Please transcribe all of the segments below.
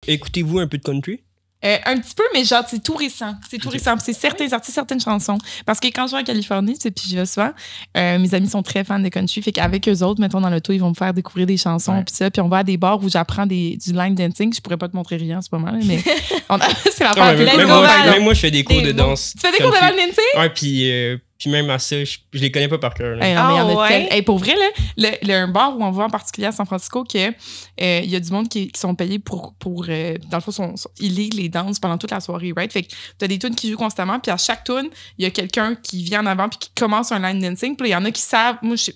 écoutez-vous un peu de country? Un petit peu, mais genre, c'est tout récent. C'est tout récent. C'est certains artistes, certaines chansons. Parce que quand je vais en Californie, tu sais, puis j'y vais souvent, mes amis sont très fans de country. Fait qu'avec eux autres, mettons, dans l'auto, ils vont me faire découvrir des chansons, puis ça. Puis on va à des bars où j'apprends du line dancing. Je pourrais pas te montrer rien, c'est pas mal, mais c'est la part. Même moi, je fais des cours de danse. Tu fais des cours de line dancing? Ouais, puis même à ça, je les connais pas par cœur. Non, mais il y en a pour vrai, là, un bar où on va en particulier à San Francisco, il y a du monde qui sont payés pour dans le fond, ils lisent les danses pendant toute la soirée, right? Fait que t'as des tunes qui jouent constamment, puis à chaque tune, il y a quelqu'un qui vient en avant puis qui commence un line dancing. Puis il y en a qui savent, moi, je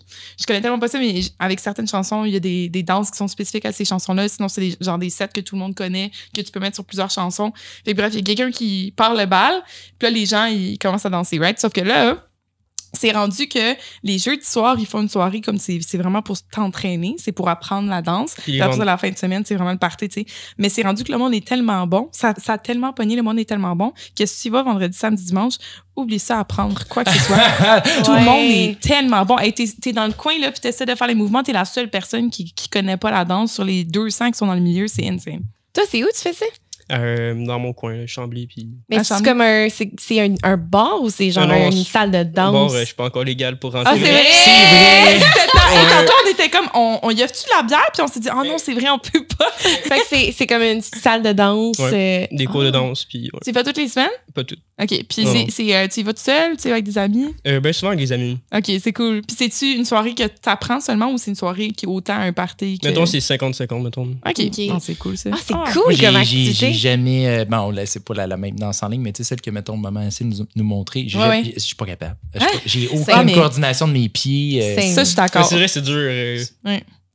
connais tellement pas ça, mais avec certaines chansons, il y a des danses qui sont spécifiques à ces chansons-là. Sinon, c'est genre des sets que tout le monde connaît, que tu peux mettre sur plusieurs chansons. Fait que bref, il y a quelqu'un qui parle le bal, puis là, les gens, ils commencent à danser, right? Sauf que là, c'est rendu que les jeudis soirs, ils font une soirée comme c'est vraiment pour t'entraîner, c'est pour apprendre la danse. Puis après ça, la fin de semaine, c'est vraiment le party, tu sais. Mais c'est rendu que le monde est tellement bon, ça a tellement pogné, le monde est tellement bon, que si tu vas vendredi, samedi, dimanche, oublie ça, apprendre quoi que ce soit. Tout le monde est tellement bon. Hey, t'es dans le coin, là, puis t'essaies de faire les mouvements, t'es la seule personne qui connaît pas la danse. Sur les 200 qui sont dans le milieu, c'est insane. Toi, c'est où tu fais ça? Dans mon coin, Chambly. Puis... Mais c'est comme un bar ou c'est genre une salle de danse? Bon, je suis pas encore légal pour rentrer. Ah, c'est vrai! C'est vrai! Et tantôt, on était comme, on y a-tu de la bière? Puis on s'est dit, non, c'est vrai, on peut pas. Fait que c'est comme une salle de danse. Ouais, des cours de danse. Puis, ouais. Tu fais toutes les semaines? Pas toutes. OK. Puis tu y vas tout seul? Tu y vas avec des amis? Ben souvent avec des amis. OK, c'est cool. Puis c'est-tu une soirée que t'apprends seulement ou c'est une soirée qui est autant un party que... Mettons, c'est 50-50, mettons. OK. Non, c'est cool, ça. Ah, c'est cool comme activité. J'ai jamais... bon, là, c'est pas la même danse en ligne, mais tu sais, celle que, mettons, maman essaie de nous montrer, je suis pas capable. J'ai aucune coordination de mes pieds. Ça, je suis d'accord. C'est vrai, c'est dur.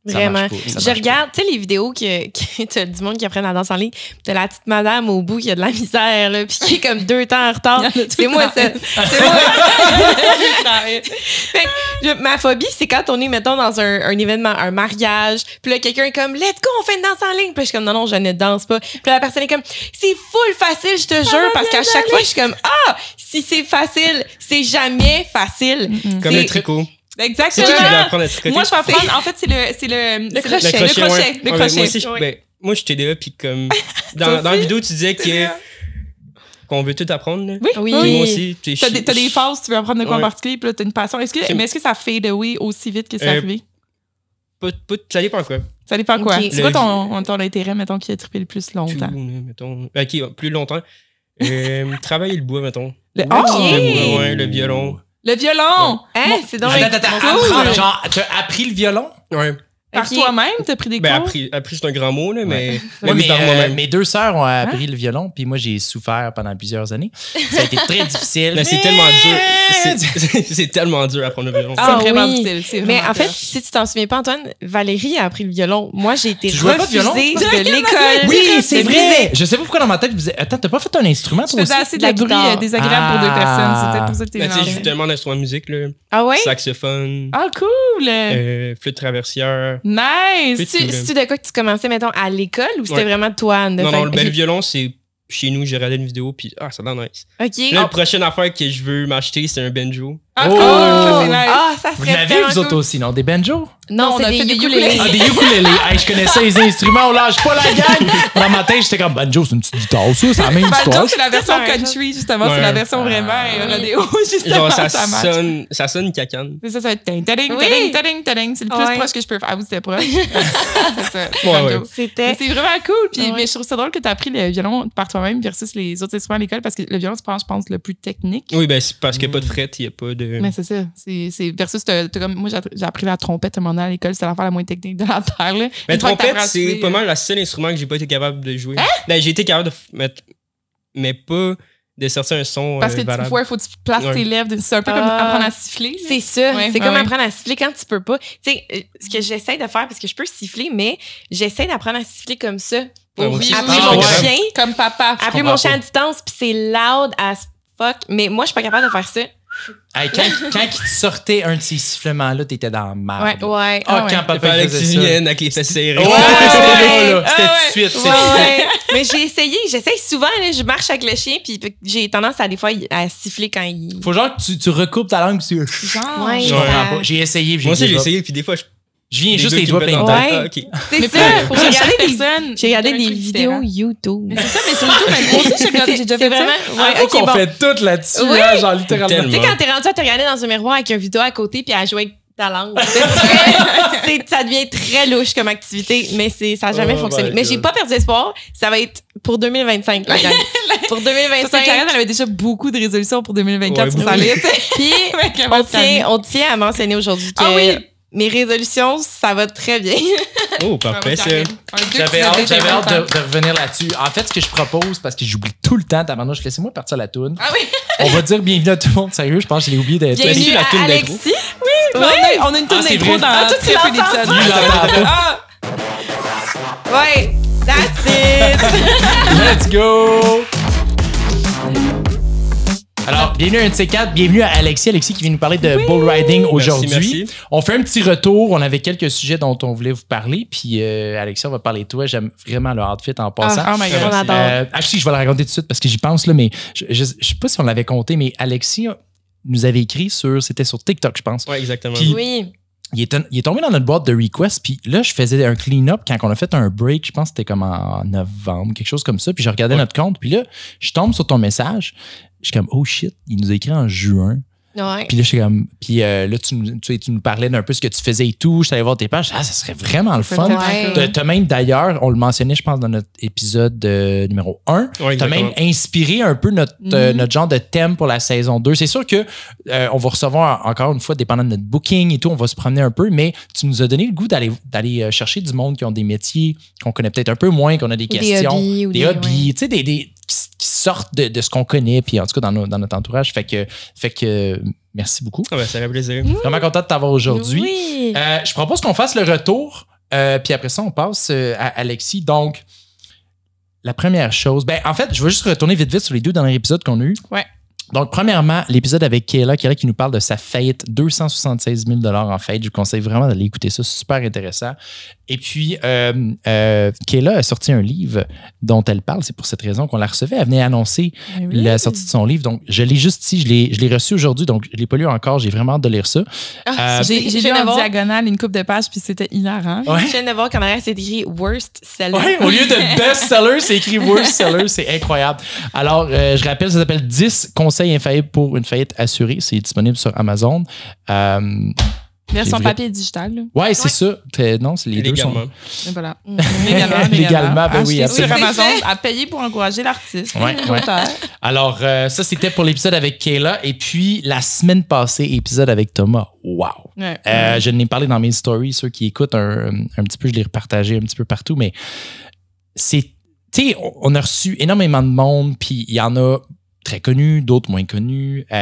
Vraiment. Je regarde, tu sais, les vidéos que t'as du monde qui apprennent la danse en ligne, pis t'as la petite madame au bout qui a de la misère, là, pis qui est comme 2 temps en retard. C'est moi, ça. C'est moi. Fait que, ma phobie, c'est quand on est, mettons, dans un événement, un mariage, pis là, quelqu'un est comme, let's go, on fait une danse en ligne. Pis je suis comme, non, je ne danse pas. Pis là, la personne est comme, c'est full facile, je te jure, parce qu'à chaque fois, je suis comme, si c'est facile, c'est jamais facile. Comme le tricot. Exactement. Moi, je vais apprendre. En fait, c'est le crochet. Le crochet. Moi, j'étais là, puis comme. Dans la vidéo, tu disais qu'on veut tout apprendre. Là. Oui. Moi aussi. T'as des phases, tu veux apprendre de quoi en particulier, puis là, t'as une passion. Mais est-ce que ça fade away aussi vite que c'est arrivé? Ça dépend quoi. Ça dépend quoi? C'est quoi ton intérêt, mettons, qui a trippé le plus longtemps? Mettons. OK, plus longtemps. Travailler le bois, mettons. Le violon. Le violon! Hein? C'est donc cool. Genre, t'as appris le violon? Ouais. Par toi-même, t'as pris des cours? Appris, c'est un grand mot, là, mais... mes 2 sœurs ont appris le violon, puis moi, j'ai souffert pendant plusieurs années. Ça a été très difficile. Mais c'est tellement dur. C'est tellement dur d'apprendre le violon. C'est vraiment difficile. Mais en fait, si tu t'en souviens pas, Antoine, Valérie a appris le violon. Moi, j'ai été refusée de l'école. Oui, c'est vrai! Je sais pas pourquoi dans ma tête, je me disais, attends, t'as pas fait un instrument, toi aussi? Je faisais assez de la bruit désagréable pour 2 personnes. C'était pour ça que t'es mélangé. Tu sais, j'ai tellement d'instruments de musique, là. Ah ouais? Saxophone. Ah, cool! Flûte traversière. Nice! C'est-tu de quoi que tu commençais, mettons, à l'école ou c'était vraiment toi? Non, le violon, c'est chez nous, j'ai regardé une vidéo, puis ça donne nice. OK. La prochaine affaire que je veux m'acheter, c'est un banjo. Ah, cool! Ça, c'est nice. Ça vous l'avez, vous autres aussi, non? Des banjos? Non, c'est des ukulélés. Des ukulélés. Je connais ça, les instruments, on lâche pas la gang. Dans ma tête, j'étais comme, banjo, c'est une petite guitare, ça, c'est la même histoire. Banjo, c'est la version country, justement. C'est la version vraiment rodéo, justement. Genre, ça sonne cacane. C'est ça va être ting, ting. C'est le plus proche que je peux faire. Ah, vous, c'était proche. C'est ça. C'est vraiment cool. Mais je trouve ça drôle que tu as appris le violon par toi-même versus les autres instruments à l'école parce que le violon, c'est, je pense, le plus technique. Oui, ben, c'est parce qu'il n'y a pas de fret, il n'y a pas de. Mais c'est ça. C'est versus, comme moi, j'ai appris la trompette à mon à l'école, c'était l'affaire la moins technique de la terre. Là. Mais la trompette, c'est pas mal le seul instrument que j'ai pas été capable de jouer. Ben, j'ai été capable de mettre, mais pas de sortir un son. Parce que il faut que tu places tes lèvres. C'est un peu comme apprendre à siffler. Là. C'est ça. C'est comme apprendre à siffler quand tu peux pas. Tu sais, ce que j'essaie de faire, parce que je peux siffler, mais j'essaie d'apprendre à siffler comme ça. Pour appeler mon chien. Comme papa. Appeler mon chien à distance, puis c'est loud as fuck. Mais moi, je suis pas capable de faire ça. Hey, quand il te sortait un de ces sifflements-là, t'étais dans le mal. Ouais. Quand papa faisait ça. Tu viennes avec les fesses serrées. C'était tout de suite. Mais j'ai essayé. J'essaye souvent. Là, je marche avec le chien, puis j'ai tendance à des fois à siffler quand il... Faut genre que tu recoupes ta langue. Genre, ouais, je comprends pas. J'ai essayé. Moi aussi, j'ai essayé, puis des fois, Je viens juste les doigts pleins de ouais. temps. C'est ça. J'ai regardé des vidéos YouTube. Mais c'est ça, mais sur YouTube, moi aussi, j'ai déjà fait vraiment, ça. ouais, OK, on fait tout là-dessus, oui. hein, genre littéralement. Tu sais, quand t'es rendu à te regarder dans un miroir avec une vidéo à côté puis à jouer avec ta langue, ça devient très louche comme activité, mais ça n'a jamais fonctionné. Mais j'ai pas perdu espoir. Ça va être pour 2025, la gang. Pour 2025. Karine, elle avait déjà beaucoup de résolutions pour 2024 sur sa liste. Puis, on tient à mentionner aujourd'hui que mes résolutions, ça va très bien. Oh, parfait, ça. J'avais hâte de revenir là-dessus. En fait, ce que je propose, parce que j'oublie tout le temps, tabarnouche, laissez-moi partir la toune. Ah oui! On va dire bienvenue à tout le monde. Sérieux, je pense que je l'ai oublié d'être. Bienvenue la toune à d'intro. Alexis. Oui! On a une toune d'intro dans tout l'épisode. Ouais, that's it! Let's go! Alors, bienvenue à un de ces quatre. Bienvenue à Alexis. Alexis qui vient nous parler de bull riding aujourd'hui. Merci. On fait un petit retour. On avait quelques sujets dont on voulait vous parler. Puis, Alexis, on va parler de toi. J'aime vraiment le outfit en passant. Oh my God. On adore. Actually, je vais le raconter tout de suite parce que j'y pense, là, mais je sais pas si on l'avait compté, mais Alexis nous avait écrit c'était sur TikTok, je pense. Oui, exactement. Puis, Oui. Il est tombé dans notre boîte de request, puis là, je faisais un clean-up quand on a fait un break, je pense que c'était comme en novembre, quelque chose comme ça, puis je regardais notre compte, puis là, je tombe sur ton message, je suis comme, oh shit, il nous a écrit en juin. Ouais. Puis là, je suis comme, puis là, tu nous parlais d'un peu ce que tu faisais et tout, je suis allé voir tes pages, ça serait vraiment le fun. Ouais. T'as même d'ailleurs, on le mentionnait, je pense, dans notre épisode numéro 1, Ouais, t'as même inspiré un peu notre genre de thème pour la saison 2. C'est sûr que on va recevoir encore une fois, dépendant de notre booking et tout, on va se promener un peu, mais tu nous as donné le goût d'aller chercher du monde qui ont des métiers qu'on connaît peut-être un peu moins, qu'on a des questions, des hobbies, tu sais, des qui sortent de ce qu'on connaît, puis en tout cas dans notre entourage. Fait que merci beaucoup. Ah ben, ça fait plaisir. Vraiment content de t'avoir aujourd'hui. Oui. Je propose qu'on fasse le retour, puis après ça, on passe à Alexis. Donc, la première chose, en fait, je vais juste retourner vite sur les deux derniers épisodes qu'on a eus. Ouais. Donc, premièrement, l'épisode avec Kayla qui nous parle de sa faillite, 276 000 en faillite. Je vous conseille vraiment d'aller écouter ça, c'est super intéressant. Et puis, Kayla a sorti un livre dont elle parle. C'est pour cette raison qu'on la recevait. Elle venait annoncer la sortie de son livre. Donc, je l'ai juste ici. Je l'ai reçu aujourd'hui. Donc, je ne l'ai pas lu encore. J'ai vraiment hâte de lire ça. J'ai lu en diagonale une couple de pages, puis c'était hilarant. Ouais. Je viens de voir qu'en arrière, c'est écrit Worst Seller. Ouais, au lieu de Best Seller, c'est écrit Worst Seller. C'est incroyable. Alors, je rappelle, ça s'appelle 10 conseils infaillibles pour une faillite assurée. C'est disponible sur Amazon. Version papier et digital. Ouais, c'est ça. Non, c'est les deux sont. Et voilà. Légalement, ben oui. Sur Amazon, à payer pour encourager l'artiste. Ouais. Alors, ça, c'était pour l'épisode avec Kayla. Et puis, la semaine passée, épisode avec Thomas. Wow! Ouais. Je n'ai parlé dans mes stories. Ceux qui écoutent un petit peu, je l'ai repartagé un petit peu partout. Mais c'est. Tu sais, on a reçu énormément de monde, puis il y en a très connus, d'autres moins connus. Tu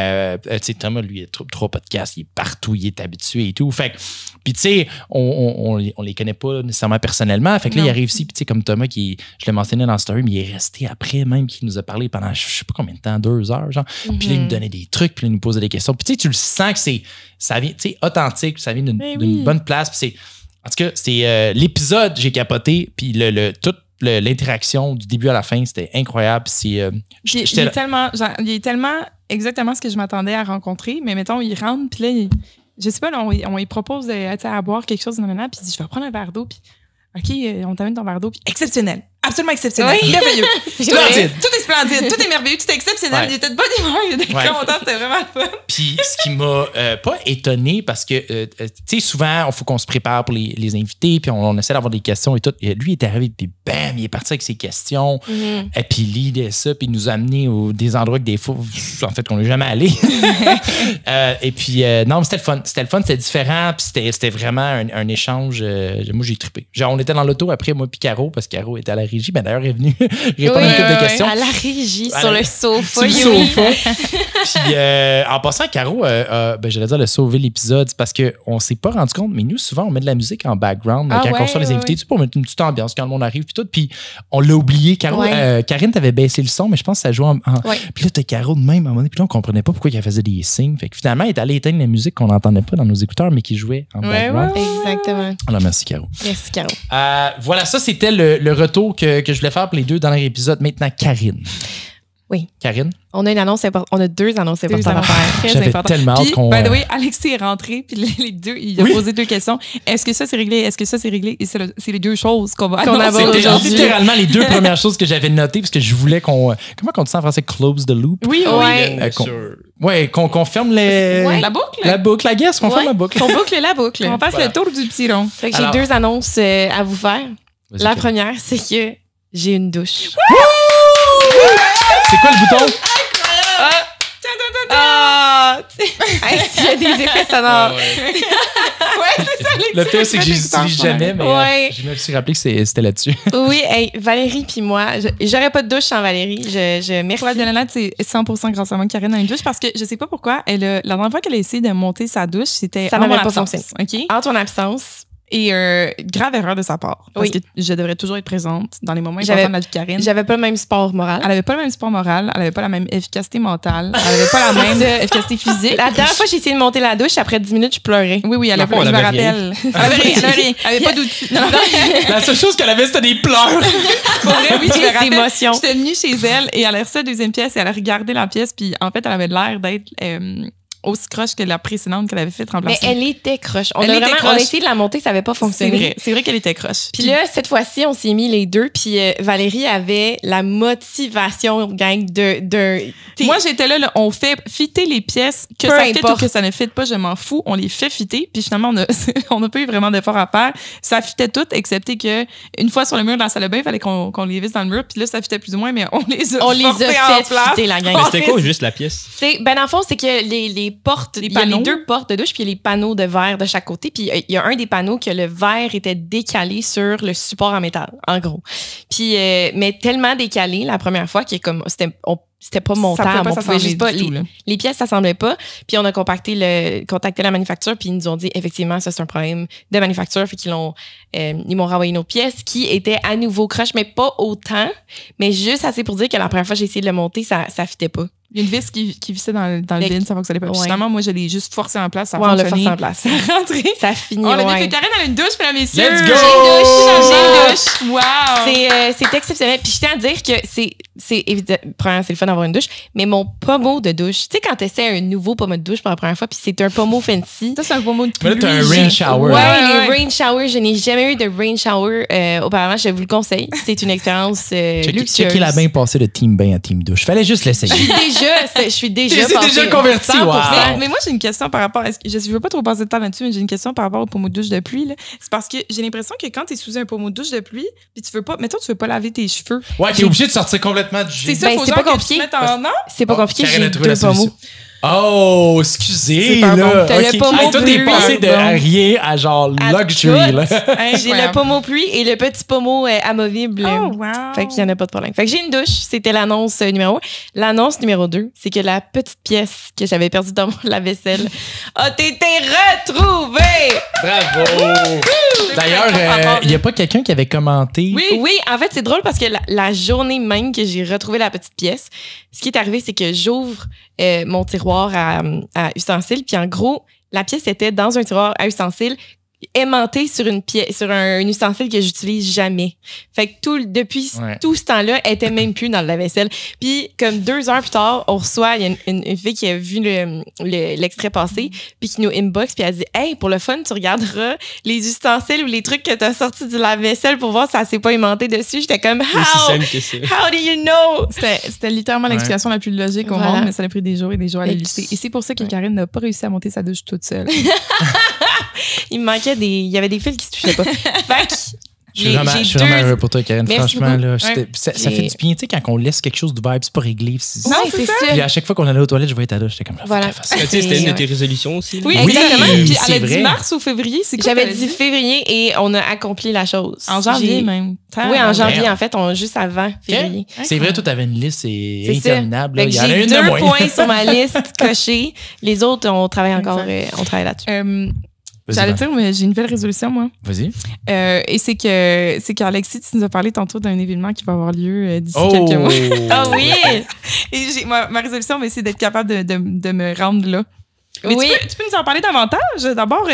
sais, Thomas, lui, il a trois podcasts, il est partout, il est habitué et tout. Fait que, puis tu sais, on les connaît pas nécessairement personnellement. Fait que là, il arrive ici, puis tu sais, comme Thomas, je l'ai mentionné dans la story, mais il est resté après même, qu'il nous a parlé pendant je sais pas combien de temps, 2 heures, genre. Puis là, il nous donnait des trucs, puis là, il nous posait des questions. Puis tu sais, tu le sens que ça vient, tu sais, authentique, ça vient d'une bonne place. Puis c'est, en tout cas, c'est l'épisode, j'ai capoté, puis toute l'interaction du début à la fin, c'était incroyable. Il est tellement exactement ce que je m'attendais à rencontrer, mais mettons, il rentre, puis là, je sais pas, là, on lui propose à boire quelque chose, puis il dit, je vais prendre un verre d'eau, puis OK, on t'amène ton verre d'eau, puis exceptionnel. Absolument exceptionnel. Oui. Merveilleux. Splendide. Tout est splendide, tout est merveilleux, tout est exceptionnel. Ouais. Il était de bonne humeur, il était content, c'était vraiment le fun. Puis ce qui m'a pas étonné, parce que, tu sais, souvent, il faut qu'on se prépare pour les invités, puis on essaie d'avoir des questions et tout. Et lui, il est arrivé, puis bam, il est parti avec ses questions. Et puis il lisait ça, puis il nous a amené des endroits que des fois, en fait, qu'on n'est jamais allé. Et puis, non, c'était le fun. C'était différent, puis c'était vraiment un échange. Moi, j'ai trippé. Genre, on était dans l'auto après, moi, puis Caro, parce que Caro était à la régie. Ben, d'ailleurs, elle est venue répondre à une couple de questions. À la régie, sur le sofa. Sur le sofa. Puis, en passant, Caro, j'allais dire, elle a sauvé l'épisode. C'est parce qu'on s'est pas rendu compte, mais nous, souvent, on met de la musique en background quand on reçoit les invités, tu sais, pour mettre une petite ambiance quand le monde arrive, puis tout. Puis, on l'a oublié. Caro, Karine, t'avais baissé le son, mais je pense que ça jouait Puis là, t'as Caro de même à un moment donné. Puis là, on comprenait pas pourquoi elle faisait des signes. Fait que finalement, elle est allée éteindre la musique qu'on n'entendait pas dans nos écouteurs, mais qui jouait en background. Exactement. Alors, merci, Caro. Merci, Caro. Voilà, ça, c'était le retour que je voulais faire pour les 2 derniers épisodes. Maintenant, Karine. Oui. Karine? On a une annonce importante. On a 2 annonces importantes à faire. Très J'avais important. tellement hâte Puis, qu'on... by the way, Alexis est rentré, puis les deux, il a Oui. posé 2 questions. Est-ce que ça, c'est réglé? Est-ce que ça, c'est réglé? Et c'est les 2 choses qu'on va Qu'on annoncer aborde C'était aujourd'hui. littéralement les 2 premières choses que j'avais notées parce que je voulais qu'on... Comment on dit ça en français? Close the loop? Oui, Ouais. Ouais, qu'on ferme les... Ouais. La boucle? La boucle, la guess, qu'on ferme la boucle. On boucle la boucle. On passe Voilà. le tour du petit rond. Fait que Alors- j'ai 2 annonces à vous faire. Vas-y, La Karine. première, c'est que j'ai une douche. C'est quoi le bouton? Ah! Hey, il y a des effets sonores. Le pire, c'est que je les utilise jamais, mais Ouais. je me suis rappelé que c'était là-dessus. Oui, hey, Valérie puis moi, j'aurais pas de douche sans Valérie. Merci. Pour être bien honnête, c'est 100% grâce à moi que Karine a une douche parce que je sais pas pourquoi. La dernière fois qu'elle a essayé de monter sa douche, c'était Ça en mon n'avait pas absence, fonctionné. OK? En ton absence, Et grave erreur de sa part. Parce Oui. que je devrais toujours être présente dans les moments J'avais- importants de la vie de Karine. j'avais pas le même sport moral. Elle avait pas le même support moral, elle avait pas la même efficacité mentale, elle avait pas la même efficacité physique. La dernière fois, j'ai essayé de monter la douche, après 10 minutes, je pleurais. Oui, oui, elle Dans le avait, fond, je elle me avait rien. rappelle. Elle avait rien, elle avait rien. Elle avait pas d'outils. Non, La seule chose qu'elle avait, c'était des pleurs. pour vrai, oui, je me Des rappelle. émotions. J'étais venue chez elle et elle a reçu la deuxième pièce et elle a regardé la pièce puis en fait, elle avait l'air d'être aussi croche que la précédente qu'elle avait fait Mais remplacer. elle était croche. On Elle a était vraiment, croche. on a essayé de la monter, ça avait pas C'est fonctionné. vrai, c'est vrai qu'elle était croche. Puis là, cette fois-ci, on s'est mis les 2, puis Valérie avait la motivation, gang, Moi, j'étais là, on fait fitter les pièces, que Peu ça fitte ou importe. que ça ne fitte pas, je m'en fous. On les fait fitter, puis finalement, on n'a pas eu vraiment d'effort à faire. Ça fitait tout, excepté que une fois sur le mur dans la salle de bain, il fallait qu'on les visse dans le mur, puis là, ça fitait plus ou moins, mais on les a forcés en fait place. fitter, la gang. Mais c'était quoi juste la pièce? Ben, dans le fond, c'est que les portes, Les il y a panneaux. les 2 portes de douche, puis il y a les panneaux de verre de chaque côté. Puis il y a un des panneaux que le verre était décalé sur le support en métal, en gros. Puis, mais tellement décalé la première fois qu'il est comme, c'était pas montable. On pouvait juste pas, les pièces s'assemblaient pas. Puis on a contacté la manufacture, puis ils nous ont dit, effectivement, ça c'est un problème de manufacture. Fait qu'ils ils m'ont renvoyé une autre pièce qui était à nouveau croche, mais pas autant, mais juste assez pour dire que la première fois que j'ai essayé de le monter, ça fitait pas. Il y a une vis qui vissait dans le vide, ça fonctionnait pas. Ouais. Finalement, moi, je l'ai juste forcé en place, ça a Ouais, on l'a fonctionné. forcé en place. Ça a rentré. Ça finit, On l'a bien ouais. fait. Karine, elle a une douche, mesdames et messieurs. Let's go! J'ai une douche. Wow! C'est exceptionnel. Puis je tiens à dire que c'est évident. Premièrement, c'est le fun d'avoir une douche, mais mon pommeau de douche, tu sais, quand tu essaies un nouveau pommeau de douche pour la première fois, puis c'est un pommeau fancy. Ça, c'est un beau mot de Mais là, pluie. t'as un rain shower. Ouais, les rain showers. Je n'ai jamais eu de rain shower auparavant. Je vous le conseille. C'est une expérience luxueuse. Checker la bain passer de team bain à team douche. Fallait juste l'essayer. Je suis déjà C'est passée déjà converti, 100%. wow. Mais moi, j'ai une question par rapport à je veux pas trop passer de temps là-dessus, mais j'ai une question par rapport au pommeau de douche de pluie. là. C'est parce que j'ai l'impression que quand tu es sous un pommeau de douche de pluie, puis tu veux pas, mettons, tu veux pas laver tes cheveux. Ouais, t'es obligé de sortir complètement du C'est jus. ça, Ben, faut c'est genre pas que compliqué. tu te mettes en non? C'est pas compliqué. Karine a J'ai trouvé la 2 pommeaux. solution. Oh, excusez, C'est pas là. bon. T'as le Ok. pommeau Hey, toi, t'es bleu, passé de bon. rien à genre À luxury, tout. là. J'ai le pommeau pluie et le petit pommeau amovible. Oh, wow! Fait qu'il n'y en a pas de problème. Fait que j'ai une douche. C'était l'annonce numéro 1. L'annonce numéro 2, c'est que la petite pièce que j'avais perdue dans mon lave-vaisselle a été retrouvée. Bravo! D'ailleurs, il n'y a pas quelqu'un qui avait commenté. Oui, en fait, c'est drôle parce que la journée même que j'ai retrouvé la petite pièce, ce qui est arrivé, c'est que j'ouvre mon tiroir à ustensiles. Puis en gros, la pièce était dans un tiroir à ustensiles aimantée sur un ustensile que j'utilise jamais. Fait que depuis tout ce temps-là, elle était même plus dans le lave-vaisselle. Puis comme 2 heures plus tard, on reçoit, il y a une fille qui a vu l'extrait passer, puis qui nous inbox, puis elle dit « Hey, pour le fun, tu regarderas les ustensiles ou les trucs que t'as sortis du lave-vaisselle pour voir si ça s'est pas aimanté dessus. » J'étais comme « Aussi How? simple que c'est. How do you know? » C'était littéralement l'explication la plus logique au Voilà. monde, mais ça a pris des jours et des jours à Et- l'élucider. Et c'est pour ça que Karine n'a pas réussi à monter sa douche toute seule. Il me manquait il y avait des fils qui se touchaient pas. Fait que Je suis vraiment heureux pour toi, Karine. Merci Franchement, là, beaucoup. ça fait du bien, tu sais, quand on laisse quelque chose d'ouvert, puis c'est pas réglé. Non, c'est ça. Puis à chaque fois qu'on allait aux toilettes, je voyais ta douche, j'étais comme là. Voilà. faut qu'elle fasse ça. Mais tu sais, c'était une de Ouais. tes résolutions aussi. là. Oui, Oui, exactement. Puis c'est elle a dit vrai. mars ou février, c'est quoi? J'avais t'avais dit février et on a accompli la chose. En janvier J'ai- même. Oui, en janvier, Merde. en fait, juste avant février. C'est vrai, toi, t'avais une liste C'est interminable. ça. là. Fait Il que y en a j'ai une de 2 moins. points sur ma liste cochée. Les autres, on travaille encore, on travaille là-dessus. Vas-y, J'allais Van. dire, mais j'ai une nouvelle résolution, moi. Vas-y. Et c'est qu'Alexis, tu nous as parlé tantôt d'un événement qui va avoir lieu d'ici Oh! quelques mois. Ah oui! Et ma résolution, c'est d'être capable de me rendre là. Mais Oui. tu peux nous en parler davantage. D'abord,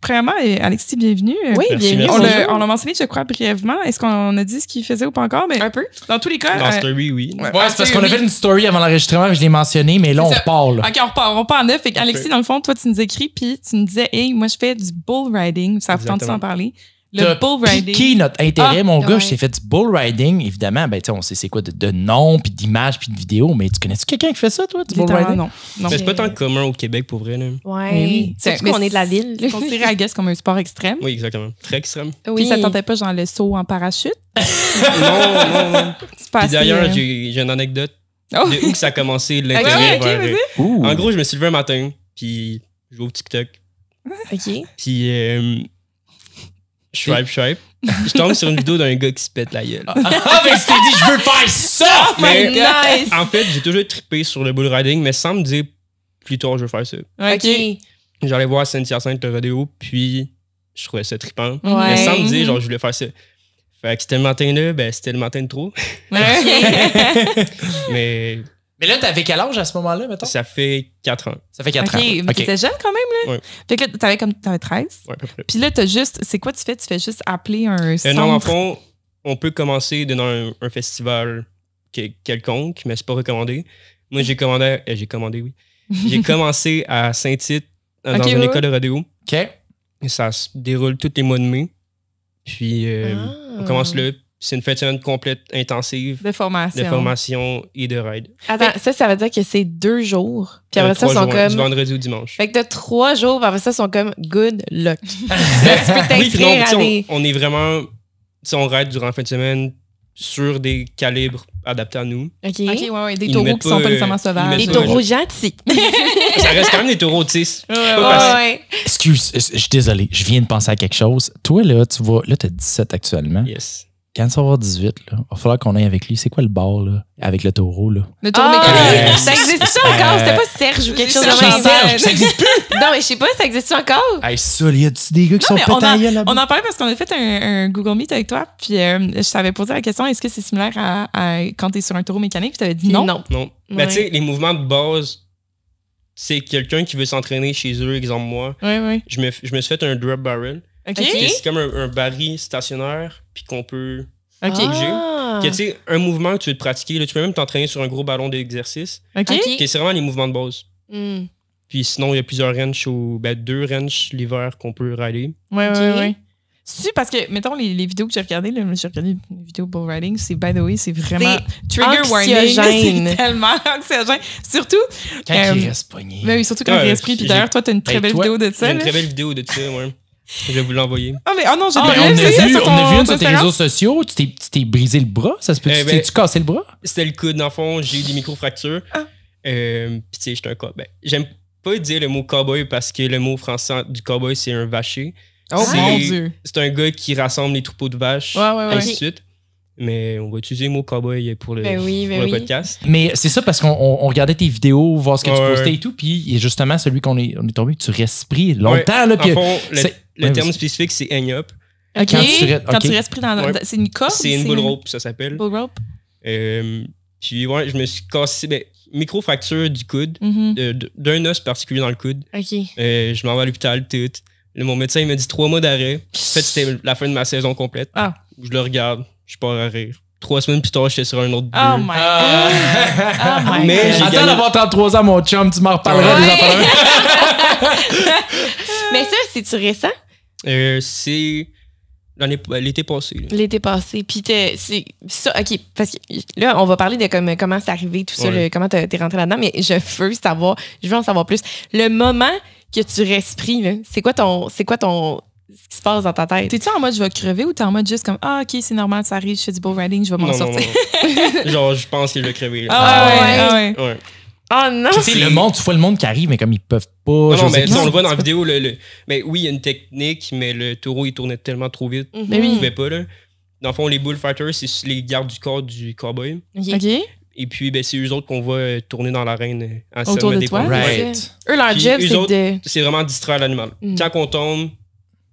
premièrement, Alexis, bienvenue. Oui, Merci, bienvenue. merci. On l'a mentionné, je crois, brièvement. Est-ce qu'on a dit ce qu'il faisait ou pas encore? Mais Un peu. dans tous les cas. Dans Story, oui. Ouais. Ouais, c'est parce qu'on a fait une story avant l'enregistrement, je l'ai mentionné, mais là, on C'est ça. repart. Là. OK, on repart en neuf. Fait Alexis, dans le fond, toi, tu nous écris, puis tu nous disais, hey, moi, je fais du bull riding. Ça vous tente Exactement. d'en parler? Le T'as bull riding. piqué notre intérêt, Ah, mon gars. ouais. Je t'ai fait du bull riding. Évidemment, ben, tu sais, on sait c'est quoi de nom, puis d'images, puis de vidéos, mais tu connais-tu quelqu'un qui fait ça, toi, du bull Littéralement, riding? non. Mais c'est pas tant commun au Québec pour vrai. Là. Ouais. Mais oui. Surtout Mais qu'on est de la ville. C'est considéré, I guess, comme un sport extrême. Oui, exactement. Très extrême. Puis ça tentait pas, genre, le saut en parachute? non. C'est pas Puis assez, d'ailleurs, j'ai une anecdote Oh. de où que ça a commencé Ok, l'intérêt ok, vers. vas-y. Ouh. En gros, je me suis levé un matin, puis je vais au TikTok. OK. Puis je swipe. Je tombe sur une vidéo d'un gars qui se pète la gueule. Ah, mais tu t'es dit, je veux faire ça! Mais Nice. en fait, j'ai toujours trippé sur le bull riding, mais sans me dire plus tard, je veux faire ça. OK. J'allais voir Saint-Hyacinthe le rodéo, puis je trouvais ça trippant. Ouais. Mais sans me dire, genre, je voulais faire ça. Fait que c'était le matin-là, ben c'était le matin de trop. Mais Mais là, t'avais quel âge à ce moment-là, mettons? ça fait 4 ans. Ça fait 4 OK, ans. mais OK. t'étais jeune quand même, là? Ouais. Fait que là, t'avais 13. Ouais, à peu près. Puis là, t'as juste... C'est quoi tu fais? Tu fais juste appeler un centre? Non, en fond, on peut commencer dans un festival quelconque, mais c'est pas recommandé. Moi, j'ai commandé, oui. J'ai commencé à Saint-Tite, dans Ok, une ouais, école de rodéo. OK. Et ça se déroule tous les mois de mai. Puis, on commence là. C'est une fête de semaine complète, intensive, De formation. de formation et de ride. Attends, ça veut dire que c'est 2 jours. Puis après ça, 3 ils sont jours, du comme. vendredi au dimanche. Fait que t'as 3 jours, puis après ça, ils sont comme good luck. Là, tu peux Oui, puis non, t'inscrire tu sais, à des. on est vraiment. Tu sais, on ride durant la fin de semaine sur des calibres adaptés à nous. OK. OK, ouais, des Ils taureaux mettent qui sont pas, pas nécessairement ils sauvages. mettent Des ça, taureaux gentils. Ça reste quand même des taureaux, tu sais. Ouais, pas ouais. parce- Ouais. Excuse, je suis désolé. Je viens de penser à quelque chose. Toi, là, tu vois, là, t'as 17 actuellement. Yes. Quand tu vas avoir 18, là, il va falloir qu'on aille avec lui. C'est quoi le bar, là, avec le taureau, là? Le taureau Ah, mécanique. ça existe ça encore? C'était pas Serge ou quelque chose de Serge même? Chantal. ça existe plus! Non, mais je sais pas, ça existe encore? Hey, ça, y a-tu des gars qui Non, sont mais pétaillés là-bas? on en parlait parce qu'on a fait un Google Meet avec toi, puis je t'avais posé la question, est-ce que c'est similaire à quand t'es sur un taureau mécanique? Puis t'avais dit non. Non. Ouais. Mais tu sais, les mouvements de base, c'est quelqu'un qui veut s'entraîner chez eux, exemple moi. Oui. Je me suis fait un drop barrel. OK. Ok. C'est comme un baril stationnaire, puis qu'on peut. OK. Ah. Que, tu sais, un mouvement que tu veux te pratiquer, là, tu peux même t'entraîner sur un gros ballon d'exercice. OK. OK. Que c'est vraiment les mouvements de base. Hmm. Puis sinon, il y a plusieurs ranges, 2 ranges l'hiver qu'on peut rider. Ouais, Ok. ouais. Si, parce que, mettons, les vidéos que j'ai regardées, là, j'ai regardé une vidéo bull riding, c'est, by the way, c'est vraiment trigger warning. anxiogène. C'est tellement anxiogène. Surtout, Quand il reste pogné. oui, surtout quand Ouais, il esprit. Puis j'ai- d'ailleurs, toi, t'as une très Hey, belle toi, vidéo de J'ai ça. une là. très belle vidéo de ça, ouais. Je vais vous l'envoyer. Ah, mais non, j'ai Ah, pas Ben, on vu. a C'est vu, ça sur on a vu ton une sur tes Instagram? réseaux sociaux. Tu t'es brisé le bras. Ça se peut? Eh Tu ben- t'es-tu cassé le bras? C'était le coude, dans le fond, j'ai eu des micro-fractures. Ah. Puis tu sais, j'étais un cowboy. Ben, j'aime pas dire le mot cowboy parce que le mot français du cowboy, c'est un vacher. Oh C'est- mon Dieu. C'est un gars qui rassemble les troupeaux de vaches, Ouais, ouais, ouais. ainsi de suite. Mais on va utiliser le mot cowboy pour le, Ben oui, ben pour le oui. podcast. Mais c'est ça parce qu'on regardait tes vidéos, voir ce que tu Ouais. postais et tout. Puis il y a justement celui on est tombé, tu respires longtemps. Là, En puis fond, le c'est- le ouais, terme vas-y. spécifique, c'est hang up. OK. Quand tu Quand ok. tu restes pris dans... Ouais. C'est une corde? C'est une bull rope, ça s'appelle. Bull rope? Puis ouais, je me suis cassé, micro-fracture du coude, Mhm. d'un os particulier dans le coude. OK. Je m'en vais à l'hôpital, tout. Là, mon médecin, il m'a dit 3 mois d'arrêt. En fait, c'était la fin de ma saison complète. Ah. Je le regarde, je pars à rire. 3 semaines plus tard, j'étais sur un autre Oh bleu. my Ah. Oh my Mais God. j'ai Attends gagné- d'avoir 33 ans, mon chum, tu m'en reparleras Ouais. des affaires. Mais ça, c'est-tu récent? C'est l'été passé. là. L'été passé. Puis c'est ça, OK. Parce que là, on va parler de comment c'est arrivé, tout ça, Ouais. comment t'es rentré là-dedans, mais je veux en savoir plus. Le moment que tu respires, là, c'est quoi ce qui se passe dans ta tête? T'es-tu en mode je vais crever ou t'es en mode juste comme ah ok c'est normal ça arrive je fais du bull riding je vais m'en Non, non, sortir. non. Genre, je pense que je vais crever. là. Ah ouais. Ouais. Oh non! Tu sais, le monde, tu vois le monde qui arrive, mais comme ils peuvent pas. Non, j'ose mais tu sais, dire- on le voit dans la vidéo. Mais oui, il y a une technique, mais le taureau, il tournait tellement trop vite. Mhm. Mais Il oui. pouvait pas, là. Dans le fond, les bullfighters, c'est les gardes du corps du cowboy. OK. Ok. Et puis, ben, c'est eux autres qu'on voit tourner dans l'arène en Autour sommet de des toi? pommes. Ouais. Right. Eux, leur Puis job, eux c'est autres- de... C'est vraiment distraire l'animal. Mm. Quand on tombe,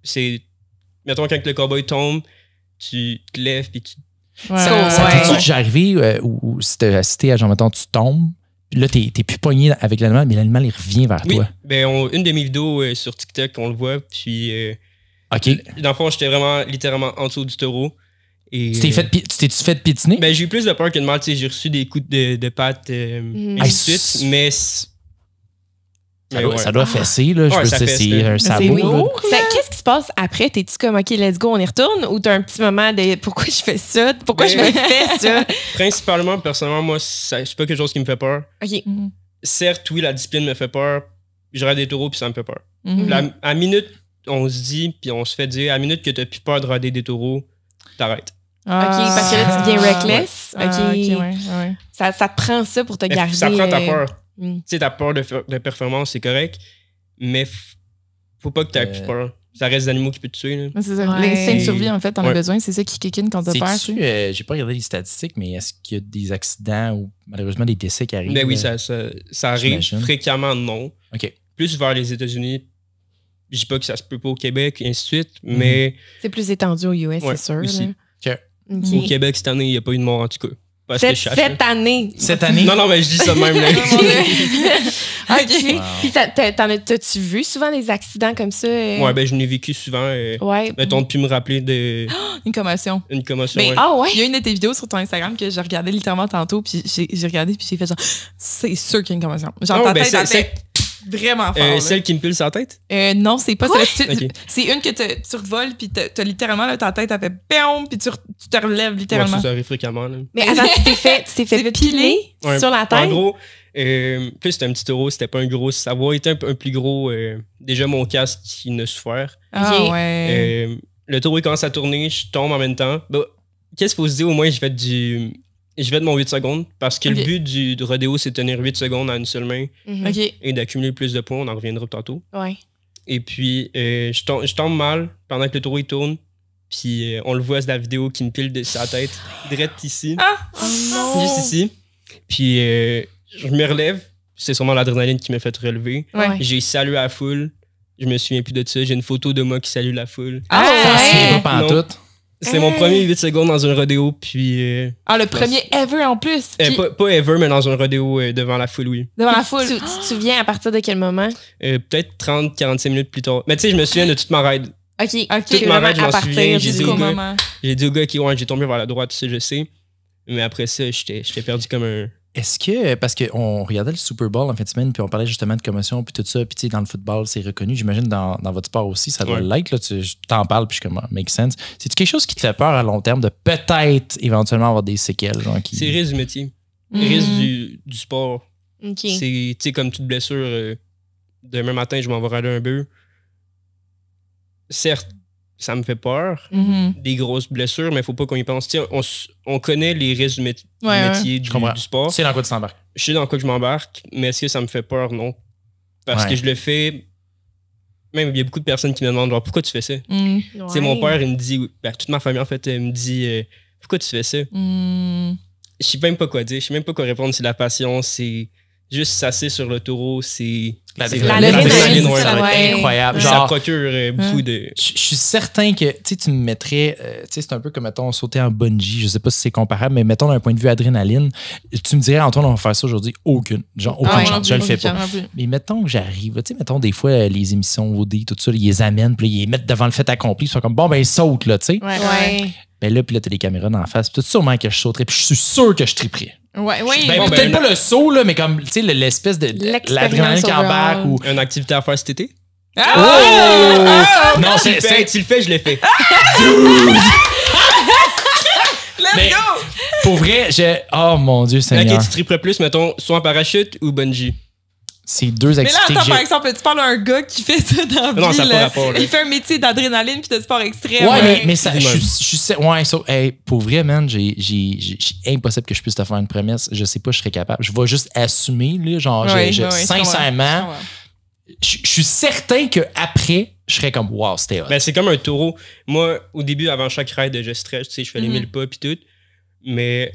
c'est. Mettons, quand le cowboy tombe, tu te lèves puis tu. Ouais. Ça- Ça Ouais. t'est-tu déjà arrivé où si t'es à genre, mettons, tu tombes, là, t'es plus pogné avec l'animal, mais l'animal, il revient vers Oui, toi. ben, une de mes vidéos sur TikTok, on le voit, puis OK. dans le fond, j'étais vraiment littéralement en dessous du taureau. Et, Tu t'es-tu fait piétiner? ben, j'ai eu plus de peur que de mal, tu sais, j'ai reçu des coups de patte, et ainsi de suite, mais... Ça doit fesser, là. Je Ouais, veux ça dire, fesse, c'est là. un C'est sabot. là. lourd. Qu'est-ce qui se passe après? T'es-tu comme, OK, let's go, on y retourne? Ou t'as un petit moment de pourquoi je fais ça? Pourquoi je me fais ça? Principalement, personnellement, moi, c'est pas quelque chose qui me fait peur. OK. Certes, oui, la discipline me fait peur. Je rade des taureaux, puis ça me fait peur. Mhm. À minute, on se dit, puis on se fait dire, à minute que t'as plus peur de rader des taureaux, t'arrêtes. OK, parce que là, tu deviens reckless. Ah, OK. ok, ouais. Ça te prend ça pour te Mais garder. ça prend ta peur. Mm. Tu sais, ta peur de performance, c'est correct, mais faut pas que t'aies plus peur. Ça reste des animaux qui peuvent te tuer. Là. Mais c'est ça. Ouais. L'instinct de survie, en fait, t'en as Ouais. besoin. C'est ça qui kick in quand t'as peur. Sais-tu, j'ai pas regardé les statistiques, mais est-ce qu'il y a des accidents ou malheureusement des décès qui arrivent? Mais oui, là? ça arrive J'imagine. fréquemment, non. OK. Plus vers les États-Unis. Je dis pas que ça se peut pas au Québec, et ainsi de suite, mais C'est plus étendu aux US, Ouais, c'est sûr. aussi. là. OK. OK. au Québec, cette année, il n'y a pas eu de mort, en tout cas. Parce que je cherche, Cette année. Cette année? Non, non, mais je dis ça de même. Là. OK. Puis t'as-tu vu souvent des accidents comme ça? Ouais, ben, je n'ai vécu souvent. Ouais. Mettons, de plus me rappeler d'une Une commotion. commotion. Mais- ouais. Ah ouais? Il y a une de tes vidéos sur ton Instagram que j'ai regardé littéralement tantôt, puis j'ai regardé, puis j'ai fait genre, c'est sûr qu'il y a une commotion. Genre, Oh, ta ben, tête, elle fait vraiment fort. là. celle qui me pile sa tête? Non, c'est pas celle-ci. Ok. C'est une que tu revoles, puis t'as littéralement, là, ta tête, elle fait BAM, puis tu te relèves Ouais, littéralement. ça arrive fréquemment. Là. Mais attends, tu t'es fait C'est piler Ouais. sur la tête? En gros, plus c'était un petit taureau, c'était pas un gros. Ça va être un plus gros. Déjà, mon casque, il ne souffert. Ah Ok. ouais. Le taureau, il commence à tourner, je tombe en même temps. Bah, qu'est-ce qu'il faut se dire? Au moins, je vais de mon 8 secondes. Parce que Ok. le but du rodéo, c'est de tenir 8 secondes à une seule main Mhm. OK. et d'accumuler plus de points. On en reviendra tantôt. Ouais. Et puis, je tombe mal pendant que le taureau il tourne. Puis, on le voit, c'est la vidéo qui me pile de sa tête, direct ici, Oh non! juste ici. Puis, je me relève. C'est sûrement l'adrénaline qui m'a fait relever. Ouais. J'ai salué la foule. Je me souviens plus de ça. J'ai une photo de moi qui salue la foule. Ah Ça ouais. se tient pas Non. pantoute. C'est mon premier 8 secondes dans un rodéo. Puis, Ah, le premier ever en plus. Puis, pas ever, mais dans un rodéo devant la foule, oui. devant la foule. Tu te souviens à partir de quel moment? Peut-être 30-45 minutes plus tard. Mais tu sais, je me souviens de toute ma ride. OK. Ok. C'est Toute ma vraiment ride, je m'en à partir souviens, du j'ai dit Jusqu'au au gars. moment. J'ai dit au gars, OK, ouais, j'ai tombé vers la droite, tu sais, je sais. Mais après ça, j'étais perdu comme un... Est-ce que, parce qu'on regardait le Super Bowl en fin de semaine, puis on parlait justement de commotion, puis tout ça, puis tu sais, dans le football, c'est reconnu. J'imagine dans votre sport aussi, ça doit Ouais. l'être. Là, je t'en parle, puis je suis comme, make sense. C'est-tu quelque chose qui te fait peur à long terme de peut-être éventuellement avoir des séquelles? Genre, qui... C'est le risque du métier. Mhm. Le risque du sport. OK. C'est, tu sais, comme toute blessure, demain matin, je m'en vais rader un bœuf. Certes, ça me fait peur, Mhm. des grosses blessures, mais il faut pas qu'on y pense. Tu sais, on connaît les risques du Ouais, métier, Je comprends. du sport. Tu sais dans quoi tu t'embarques? Je sais dans quoi je m'embarque, mais est-ce que ça me fait peur? Non. Parce Ouais. que je le fais. Même, il y a beaucoup de personnes qui me demandent, genre, pourquoi tu fais ça? Mhm. Tu sais, mon père, il me dit, ben, toute ma famille, en fait, elle me dit, pourquoi tu fais ça? Mhm. Je sais même pas quoi dire, je sais même pas quoi répondre. C'est la passion, c'est juste s'asseoir sur le taureau, c'est. L'adrénaline, ouais, ça, va être ouais. incroyable. Ça Genre, procure beaucoup de. je suis certain que tu me mettrais, tu sais, c'est un peu comme, mettons, sauter en bungee. Je sais pas si c'est comparable, mais mettons, d'un point de vue adrénaline, tu me dirais, Antoine, on va faire ça aujourd'hui. Aucune. Genre, aucune Ah, moi non chance. Je plus, le fais pas. moi non plus. Mais mettons que j'arrive, tu sais, mettons, des fois, les émissions OD, tout ça, ils les amènent, puis là, ils les mettent devant le fait accompli, ils sont comme, bon, ben, ils sautent, là, tu sais. Ouais, Ouais. Ben là, puis là, t'as les caméras dans la face, puis tout sûrement que je sauterais, puis je suis sûr que je triperais. ouais. Ben, Bon, peut-être ben, pas le saut, là, mais comme, tu sais, l'espèce de L'expérience l'adrénaline qui embarque overall. ou. Une activité à faire cet été? Oh! Non, Tu le fais, tu le fais, je l'ai fait. Mais pour vrai, oh mon Dieu, Seigneur. Ok, tu triperais plus, mettons, soit en parachute ou bungee. C'est deux Mais là, activités attends, que par j'ai. exemple, tu parles d'un gars qui fait ça dans la vie. Non, ça a pas là. rapport, là. Il fait un métier d'adrénaline puis de sport extrême. Ouais, mais ça, Dis-moi. je suis ouais, hey, pour vrai, man, j'ai impossible que je puisse te faire une promesse. Je sais pas, je serais capable. Je vais juste assumer, là, genre, Ouais, je- ouais, je sincèrement, comprends. je suis certain qu'après, je serais comme, wow, c'était hot. Ben, c'est comme un taureau. Moi, au début, avant chaque ride, je stretch, tu sais, je fais les 1000 pas puis tout. Mais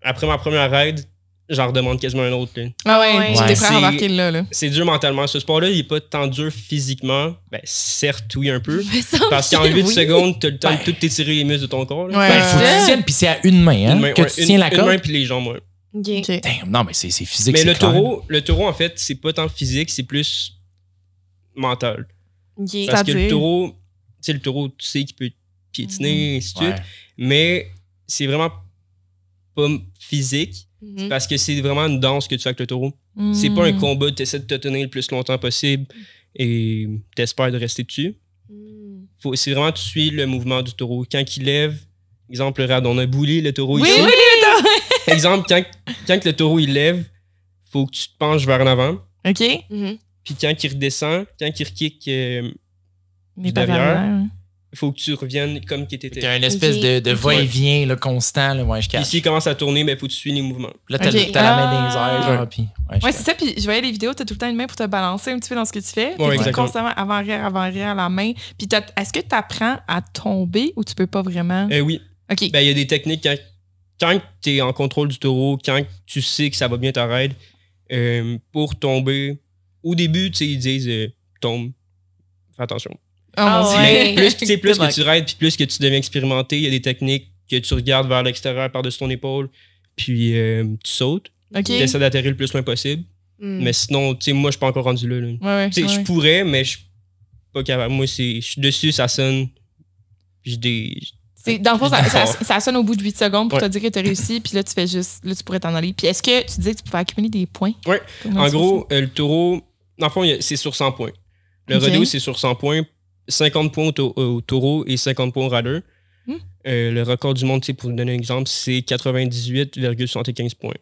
après ma première ride, j'en redemande quasiment un autre. Là. Ah ouais, Ouais. tu t'es prêt à C'est- embarquer là. C'est dur mentalement. Ce sport-là, il est pas tant dur physiquement. Ben, certes, oui, un peu. Mais ça, Parce qu'en 8 oui. secondes, t'as le temps Ben. de tout t'étirer les muscles de ton corps. là. Ouais. Ben, faut que tu tiennes, puis c'est à une main, hein, Une main, que ouais, tu tiens la une corde. main puis les jambes, ouais. OK. OK. Damn, non, mais c'est physique. Mais c'est clair. le taureau, en fait, c'est pas tant physique, c'est plus mental. OK. Parce que le C'est-à-dire? taureau, tu sais qu'il peut piétiner, et ainsi de suite. Ouais. Mais c'est vraiment pas physique Mhm. parce que c'est vraiment une danse que tu fais avec le taureau. Mm. C'est pas un combat, tu essaies de te tenir le plus longtemps possible et t'espères de rester dessus. Mhm. C'est vraiment tu suis le mouvement du taureau. Quand il lève, exemple, regarde, on a boulé le taureau Oui, ici. oui, Exemple, quand le taureau il lève, faut que tu te penches vers l'avant. OK. Mhm. Puis quand il redescend, quand il rekick Mais derrière. derrière. il faut que tu reviennes comme qu'il était. Il y a une espèce Ok. de va-et-vient là, constant. Là, ouais, je Puis cache. s'il commence à tourner, il faut que tu suis les mouvements. Là, t'as Ok. t'as la main dans les Ah. airs, genre, puis... Ouais, je Ouais, cache. c'est ça. Puis je voyais les vidéos, t'as tout le temps une main pour te balancer un petit peu dans ce que tu fais. Puis Ouais, t'es exactement. constamment avant-arrière, la main. Puis est-ce que tu apprends à tomber ou tu peux pas vraiment? Oui. OK. Ben, il y a des techniques quand tu es en contrôle du taureau, quand tu sais que ça va bien ta ride, pour tomber. Au début, tu sais, ils disent tombe, fais attention. Oh, mon Dieu. ouais. Mais plus Good que tu rides, puis plus que tu deviens expérimenté, il y a des techniques que tu regardes vers l'extérieur par-dessus ton épaule, puis tu sautes. OK. Tu essaies d'atterrir le plus loin possible. Mhm. Mais sinon, tu sais, moi, je suis pas encore rendu là. Ouais, ouais. Tu sais, je ouais. pourrais, mais je suis pas capable. Moi, je suis dessus, ça sonne. Puis Dans le fond, je dis ça sonne au bout de 8 secondes pour Ouais. te dire que tu as réussi, puis là, tu fais juste. Là, tu pourrais t'en aller. Puis est-ce que tu disais que tu pouvais accumuler des points? Ouais. Comment En tu fais gros, le taureau, dans le fond, c'est sur 100 points. Le Ok. rodéo, c'est sur 100 points. 50 points au taureau et 50 points au rider. Hmm. Le record du monde, pour vous donner un exemple, c'est 98,75 points.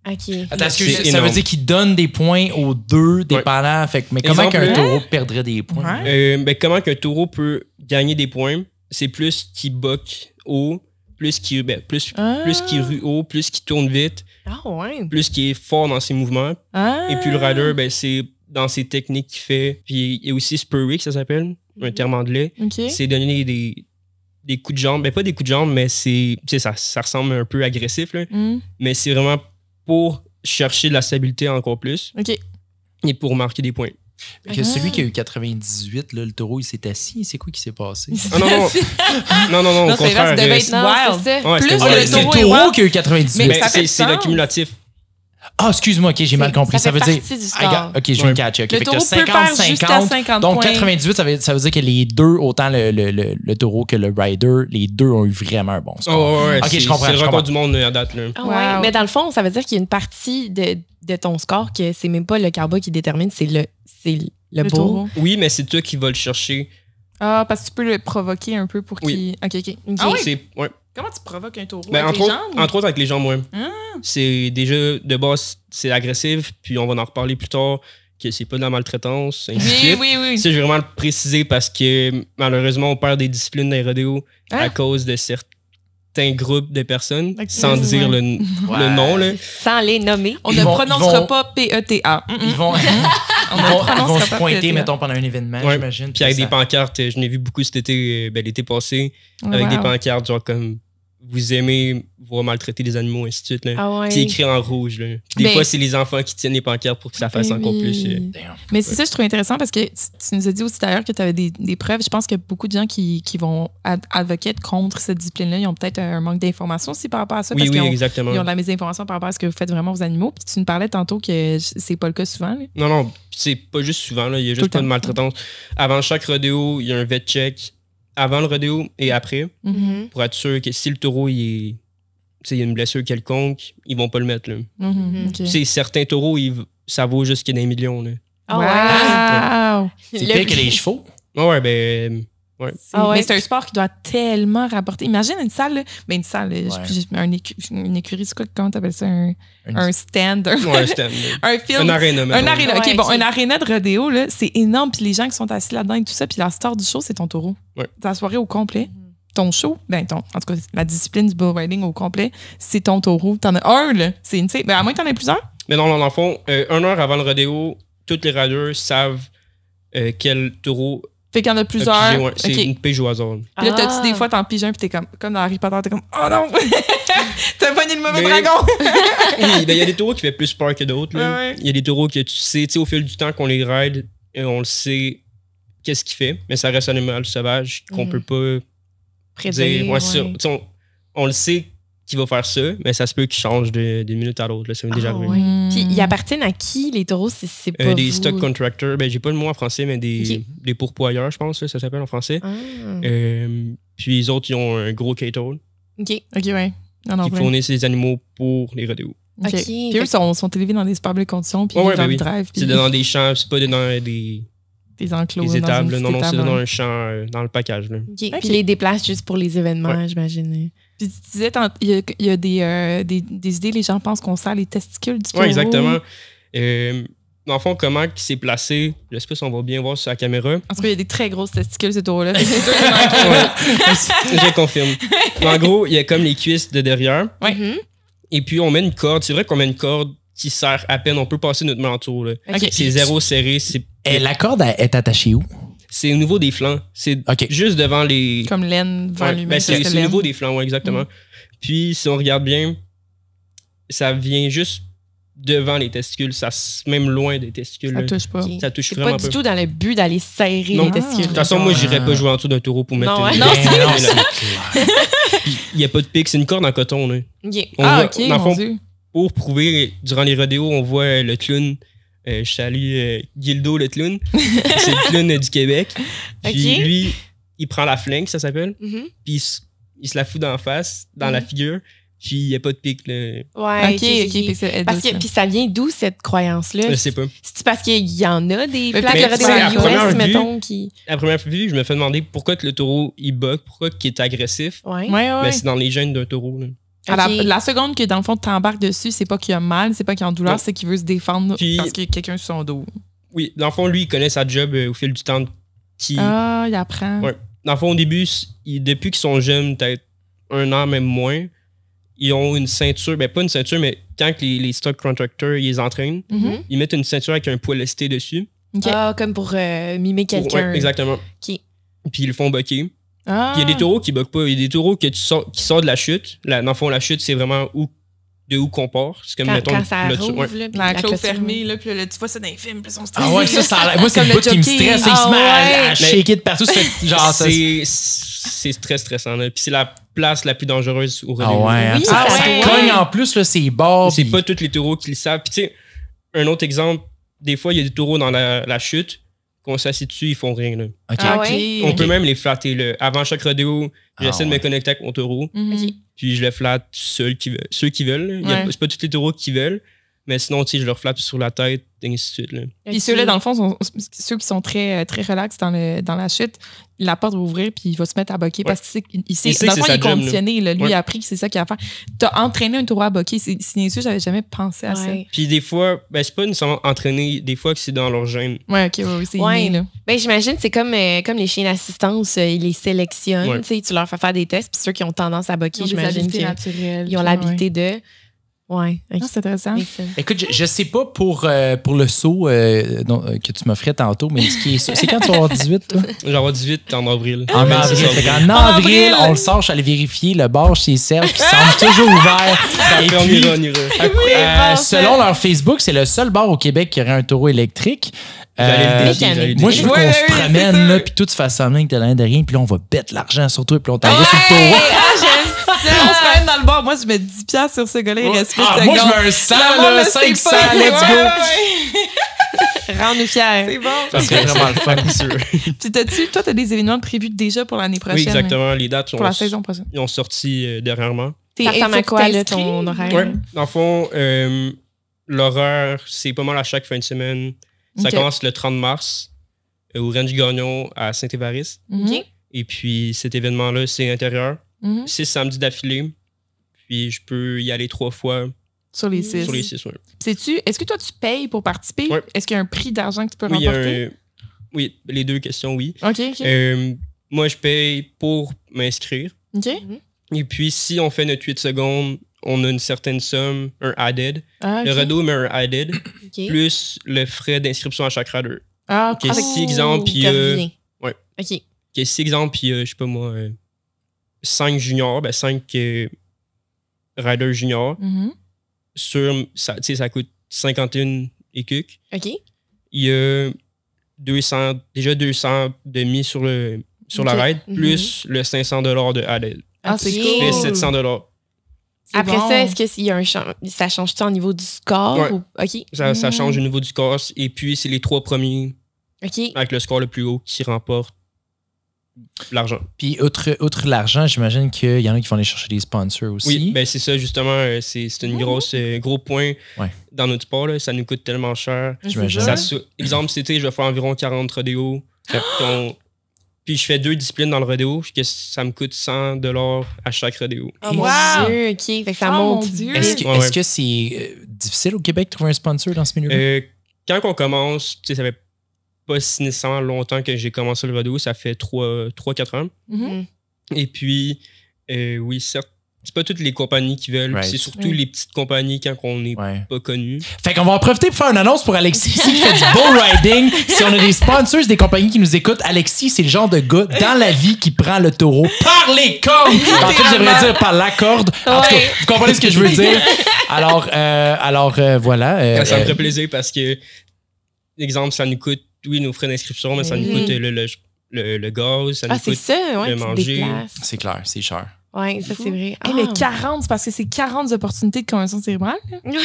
OK. Attends, C'est ça veut énorme. dire qu'il donne des points aux deux dépendant. Fait que, mais comment Exemple, qu'un hein? taureau perdrait des points? Ouais. Ben, comment qu'un taureau peut gagner des points? C'est plus qu'il boque haut, plus qu'il rue haut, plus qu'il tourne vite, Ah ouais. plus qu'il est fort dans ses mouvements. Ah. Et puis le rider, ben, c'est dans ses techniques qu'il fait. Puis il y a aussi spurring, ça s'appelle, un terme anglais. OK. C'est donner des coups de jambe. Ben, pas des coups de jambe, mais ça ressemble un peu agressif, là. Hmm. Mais c'est vraiment pour chercher de la stabilité encore plus OK. et pour marquer des points. Fait que celui qui a eu 98, là, le taureau, il s'est assis. C'est quoi qui s'est passé? Ah non, non, non, au Non, c'est vrai, contraire. ça devait être Non, wild. c'est ça. Ouais, Plus c'était que wild. le c'est le taureau est taureau wild. qui a eu 98. Mais Ben, ça fait c'est le sens. cumulatif. Ah, excuse-moi, ok, j'ai mal compris. Ça fait veut dire. partie du Ah, score. gars, ok, je viens Ouais. de catcher. Ok, Le fait que taureau t'as peut faire jusqu'à 50 Donc, points. 98, ça veut dire que les deux, autant le taureau que le rider, les deux ont eu vraiment un bon score. Oh, ouais, Ok, c'est je comprends, c'est le je record comprends. du monde à date. Là. Ah ouais. Wow. Mais dans le fond, ça veut dire qu'il y a une partie de ton score que c'est même pas le carbo qui détermine, c'est le Le bull. taureau. Oui, mais c'est toi qui vas le chercher. Ah, parce que tu peux le provoquer un peu pour Oui. qu'il. OK. Ok. Ah oui? Ouais. Comment tu provoques un taureau? Ben, avec les jambes? entre autres avec les jambes, ouais. Ah. C'est déjà, de base, c'est agressif, puis on va en reparler plus tard, que c'est pas de la maltraitance, ainsi de Oui, suite. oui, oui. Ça, je vais vraiment le préciser parce que malheureusement, on perd des disciplines dans les rodéos Hein? à cause de certains groupes de personnes, Ok, sans ouais. dire le nom. Là. Sans les nommer. On Ils ne vont- prononcera ils vont- pas PETA. Ils vont, On ne ils vont prononcera se pas pointer, PETA. mettons, pendant un événement, Ouais. j'imagine. Puis avec ça- des pancartes, je n'ai vu beaucoup cet été, l'été passé, avec Wow. des pancartes genre comme vous aimez voir maltraiter les animaux, ainsi de suite. Là. Ah ouais. C'est écrit en rouge. Là. Puis des Mais- fois, c'est les enfants qui tiennent les pancartes pour que ça fasse Ben encore oui. plus. Damn. Mais c'est ça, je trouve intéressant parce que tu nous as dit aussi d'ailleurs que tu avais des preuves. Je pense que beaucoup de gens qui vont advoquer contre cette discipline-là, ils ont peut-être un manque d'informations aussi par rapport à ça. Oui, parce oui, qu'ils ont, exactement. ils ont de la mésinformation par rapport à ce que vous faites vraiment aux animaux. Puis tu nous parlais tantôt que c'est pas le cas souvent. là. Non, non, c'est pas juste souvent. Là. Il y a Tout le juste pas de temps. maltraitance. Avant chaque rodéo, il y a un vet check. Avant le rodéo et après, Mhm. pour être sûr que si le taureau il y a une blessure quelconque, ils vont pas le mettre. Là. Mhm, ok. Tu sais, certains taureaux, ça vaut jusqu'à des millions. Là. Ah Wow! C'est Le- pire que les chevaux. Ouais, ben. Ouais. Ah ouais. Mais c'est un sport qui doit tellement rapporter. Imagine une salle, là. Ben une salle, là, Ouais. une écurie, c'est quoi, comment t'appelles ça? Un Une- stand, Ouais, c'était un film. un aréna. Un mettons. aréna. OK, Ouais, bon, ok. un aréna de rodéo, là, c'est énorme. Puis les gens qui sont assis là-dedans et tout ça, puis la star du show, c'est ton taureau. Ouais. Ta soirée au complet. Ton show, ben en tout cas, la discipline du bull riding au complet, c'est ton taureau. T'en as un, là. C'est une, ben à moins que t'en aies plusieurs. Mais non, dans le fond, 1 heure avant le rodéo, tous les riders savent quel taureau Fait qu'il y en a a plusieurs. pigé. Ouais, c'est OK. une pige au hasard. Puis là, t'as-tu Ah. des fois, t'en piges un, puis t'es comme dans Harry Potter, t'es comme, oh non! T'as pogné le mauvais Mais- dragon! Oui, ben, il y a des taureaux qui fait plus peur que d'autres. là. Ouais, ouais. Il y a des taureaux que tu sais au fil du temps qu'on les ride, on le sait qu'est-ce qu'il fait, mais ça reste un animal sauvage qu'on Mhm. peut pas Prédire, dire. Ouais, c'est ça. ouais. Tu sais, on le sait qui va faire ça, mais ça se peut qu'il change d'une minute à l'autre. Là, ça m'est déjà arrivé. Ouais. Mm. Puis ils appartiennent à qui, les taureaux, si c'est pas Des vous? stock contractors, ben j'ai pas le mot en français, mais des pourvoyeurs, je pense, là, ça s'appelle en français. Ah. Puis les autres, ils ont un gros cattle OK. OK, ouais. Non, qui ouais. fournissent les animaux pour les rodéos. OK. OK. Puis eux sont élevés dans des super belles conditions, puis Ouais, genre, ben oui. ils drive, puis C'est dans des champs, c'est pas dans des enclos. des dans étables. une là. petite Non, non, c'est étable, dans ouais. un champ, dans le package. Là. OK. OK. Puis les déplacent juste pour les événements, Ouais. j'imagine. Puis tu disais, il y a des idées, les gens pensent qu'on sert les testicules du taureau. Oui, exactement. Dans le fond, comment il s'est placé, je sais pas si on va bien voir sur la caméra. En tout cas, il y a des très grosses testicules, ce taureau-là. Je confirme. Mais en gros, il y a comme les cuisses de derrière. Ouais. Mhm. Et puis, on met une corde. C'est vrai qu'on met une corde qui sert à peine. On peut passer notre manteau. Là. OK. C'est zéro serré. La corde est attachée où? C'est au niveau des flancs. C'est OK. juste devant les. Comme laine vers Ouais, lui-même. ben, c'est ça au l'aime. niveau des flancs, ouais, exactement. Puis, si on regarde bien, ça vient juste devant les testicules. Même loin des testicules. Ça là. touche pas. OK. Ça touche C'est vraiment pas pas. du tout dans le but d'aller serrer Non. les testicules. De toute façon, moi, j'irais Ah. pas jouer en dessous d'un taureau pour mettre Non, une. ouais. Non, Ben non, Mais c'est là, clair. il n'y a pas de pic, c'est une corde en coton. Là. OK. On Ah, voit- OK, dans le mon fond, Dieu. pour prouver, durant les rodéos, on voit le clown. Je salue Gildo, le clown. C'est le clown du Québec. Puis Ok. lui, il prend la flingue, ça s'appelle. Mhm. Puis il se la fout d'en face, dans la figure. Puis il n'y a pas de pic. Là. Ouais, OK, fait que c'est Parce que, puis ça vient d'où cette croyance-là? Je sais pas. C'est parce qu'il y en a des Mais plaques peut-être de que c'est à radio première US, vue. mettons, qui... À première vue, je me fais demander pourquoi que le taureau, il bug, pourquoi qu'il est agressif. Ouais. Ouais, ouais. Mais c'est dans les gènes d'un taureau. Là. À OK. la seconde que, dans le fond, tu embarques dessus, c'est pas qu'il a mal, c'est pas qu'il est en douleur, Non. c'est qu'il veut se défendre Puis- parce qu'il y a quelqu'un sur son dos. Oui, dans le fond, lui, il connaît sa job au fil du temps. Ah, il apprend. Ouais. Dans le fond, au début, depuis qu'ils sont jeunes, peut-être 1 an, même moins, ils ont une ceinture. Ben, pas une ceinture, mais quand que les stock contractors, ils les entraînent, Mhm. ils mettent une ceinture avec un poil lesté dessus. OK. Ah, comme pour mimer quelqu'un. Ouais, exactement. OK. Puis ils le font bucker. Ah. Puis il y a des taureaux qui buckent pas. Il y a des taureaux qui sortent de la chute. Dans le fond, la chute, c'est vraiment de où qu'on part. C'est comme, mettons, Quand ça le- rouvre, ouais. là, puis La clôt clôture. fermée, là, puis là, tu vois ça dans les films, puis ils sont Ah ouais, ça a l'air- moi, c'est Comme le le bout qui me jockey. stresse. Il Ah se met à ouais. shaker de partout. Ça fait genre ça. C'est très stressant. Là. Puis c'est la place la plus dangereuse au Ah rodéo. ouais, hein, Oui, ça, ça ça doit. cogne en plus, là, c'est bords. C'est puis- pas tous les taureaux qui le savent. Puis tu sais, un autre exemple, des fois, il y a des taureaux dans la chute, qu'on s'assied dessus, ils font rien. Là. OK. Ah ouais? On peut même les flatter. Là. Avant chaque rodéo, j'essaie Ah de ouais. me connecter avec mon taureau, Mhm. puis je le flatte ceux qui veulent. Là. Ouais. C'est pas tous les taureaux qui veulent, mais sinon, tu sais, je leur flatte sur la tête, et ainsi de suite. Là. Puis ceux-là, dans le fond, sont ceux qui sont très, très relax dans la chute. La porte va ouvrir, puis il va se mettre à boquer parce qu'il sait, Il sait dans que le fond, c'est il est sa job, conditionné. Là. Lui, Ouais. il a appris que c'est ça qu'il a à faire. T'as entraîné un taureau à boquer. C'est bien sûr, j'avais jamais pensé à Ouais. Puis des fois, ben, c'est pas nécessairement entraîné, des fois que c'est dans leur gène. ça. Ouais, OK, ouais, c'est Ouais. inné, là. Ben, j'imagine, c'est comme les chiens d'assistance, ils les sélectionnent, Ouais. tu sais, tu leur fais faire des tests, puis ceux qui ont tendance à boquer, Ils ont des j'imagine habiletés qu'ils naturelles. ont l'habilité de... Ouais. Ah, c'est intéressant. Makes sense. Écoute, je sais pas pour le saut que tu m'offrais tantôt, mais c'est quand tu vas avoir 18, toi? J'en vais 18 en avril. En Ouais, avril. c'est ça. Fait qu'en avril, on le sort, je suis allé vérifier le bar chez Serge qui semble toujours ouvert. Et Après, on puis, ira, on ira. selon leur Facebook, c'est le seul bar au Québec qui aurait un taureau électrique. J'allais le défier, mécanique. j'allais le Moi, je veux défier. qu'on Ouais, se ouais, c'est promène, sûr. là, puis tout se fasse semblant que t'as l'air de rien, puis là, on va bête l'argent sur toi, puis on t'envoie sur le taureau. Ah, j'aime ça! On se promène dans le bar. Moi, je mets 10$ piastres sur ce gars-là. Il reste 8 Ah, secondes. moi, je mets un 100, Le monde là, le sait 500, pas. let's Ouais, go. ouais. Rends-nous fiers. C'est bon. Ça serait vraiment le fun, c'est sûr. Puis toi, t'as des événements prévus déjà pour l'année prochaine. Oui, exactement. Les dates Pour la saison prochaine. ils ont sorti dernièrement. Ça ressemble à quoi, là, ton horaire? Ouais. Dans le fond, l'horaire, c'est pas mal à chaque fin de semaine. Ça Ok. commence le 30 mars au Ranch Gagnon à Saint-Évariste. Mhm. OK. Et puis, cet événement-là, c'est intérieur. Mhm. 6 samedis d'affilée. Puis, je peux y aller 3 fois Sur les 6. sur les 6. Ouais. Est-ce que toi, tu payes pour participer? Ouais. Est-ce qu'il y a un prix d'argent que tu peux Oui, il y a remporter? oui, les deux questions, oui. OK, OK. Moi, je paye pour m'inscrire. OK. Et puis, si on fait notre 8 secondes, on a une certaine somme, un added. Ah, Le OK. radeau met un added, OK. plus le frais d'inscription à chaque rider. Ah, OK. Ok, si exemple, puis, te reviens. ouais. OK. Si exemple, puis je sais pas moi, 5 juniors, ben 5 riders juniors, Mhm. sur, ça, tu sais, ça coûte 51 écucs. OK. Il y a 200 de mis sur Ok. la ride, Mhm. plus le $500 de added. Ah, c'est Ok. Ça fait cool. 700 $. Après bon. ça, est-ce que s'il y a ça change-tu au niveau du score? Ouais. Ou... OK. Ça change au niveau du score. Et puis, c'est les 3 premiers OK. avec le score le plus haut qui remportent l'argent. Puis, outre l'argent, j'imagine qu'il y en a qui vont aller chercher des sponsors aussi. Oui, ben c'est ça, justement. C'est une gros point Ouais. dans notre sport. Là. Ça nous coûte tellement cher. J'imagine. Exemple, cet été, je vais faire environ 40 rodéos. Puis je fais 2 disciplines dans le rodéo, que ça me coûte 100$ à chaque rodéo. Oh mon Dieu, OK. Fait que ça Oh, monte. mon Dieu. Est-ce que c'est difficile au Québec de trouver un sponsor dans ce milieu-là? Quand on commence, tu sais, ça fait pas si nécessairement longtemps que j'ai commencé le rodéo, ça fait 3-4 ans. Mhm. Et puis, oui, certes, c'est pas toutes les compagnies qui veulent. Right. C'est surtout les petites compagnies quand on n'est pas connu. Fait qu'on va en profiter pour faire une annonce pour Alexis ici qui fait du bull riding. Si on a des sponsors, des compagnies qui nous écoutent, Alexis, c'est le genre de gars dans la vie qui prend le taureau par les cornes. En fait, j'aimerais dire par la corde. En tout cas, vous comprenez ce que je veux dire? Alors, voilà. Ça me fait plaisir parce que, exemple, ça nous coûte, oui, nos frais d'inscription, mais ça nous coûte le gaz, ça nous c'est coûte ça, ouais, le tu te manger. déplaces. C'est clair, c'est cher. Ouais, ça, c'est vrai. Hey, mais 40, c'est parce que c'est 40 opportunités de convention cérébrale. Là.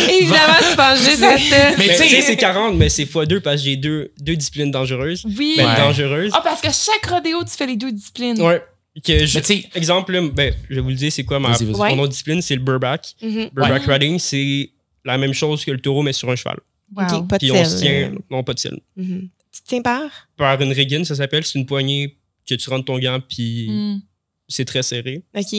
Évidemment, tu penses juste à ça. Mais Mais tu tu sais, sais, c'est 40, mais c'est x2 parce que j'ai deux disciplines dangereuses. Oui. Ben, Ouais. dangereuses. Ah, parce que chaque rodéo, tu fais les 2 disciplines. Ouais. Que Mais tu sais- exemple, là, ben, je vais vous le dire, c'est quoi Vas-y. mon autre discipline, c'est le bareback. Mhm. Bareback riding, c'est la même chose que le taureau, mais sur un cheval. Wow. OK, pas de Puis on se sel. tient, non, pas de selle. Mhm. Tu te tiens par? Par une riggin, ça s'appelle, c'est une poignée que tu rentres ton gant, puis Mm. c'est très serré. OK.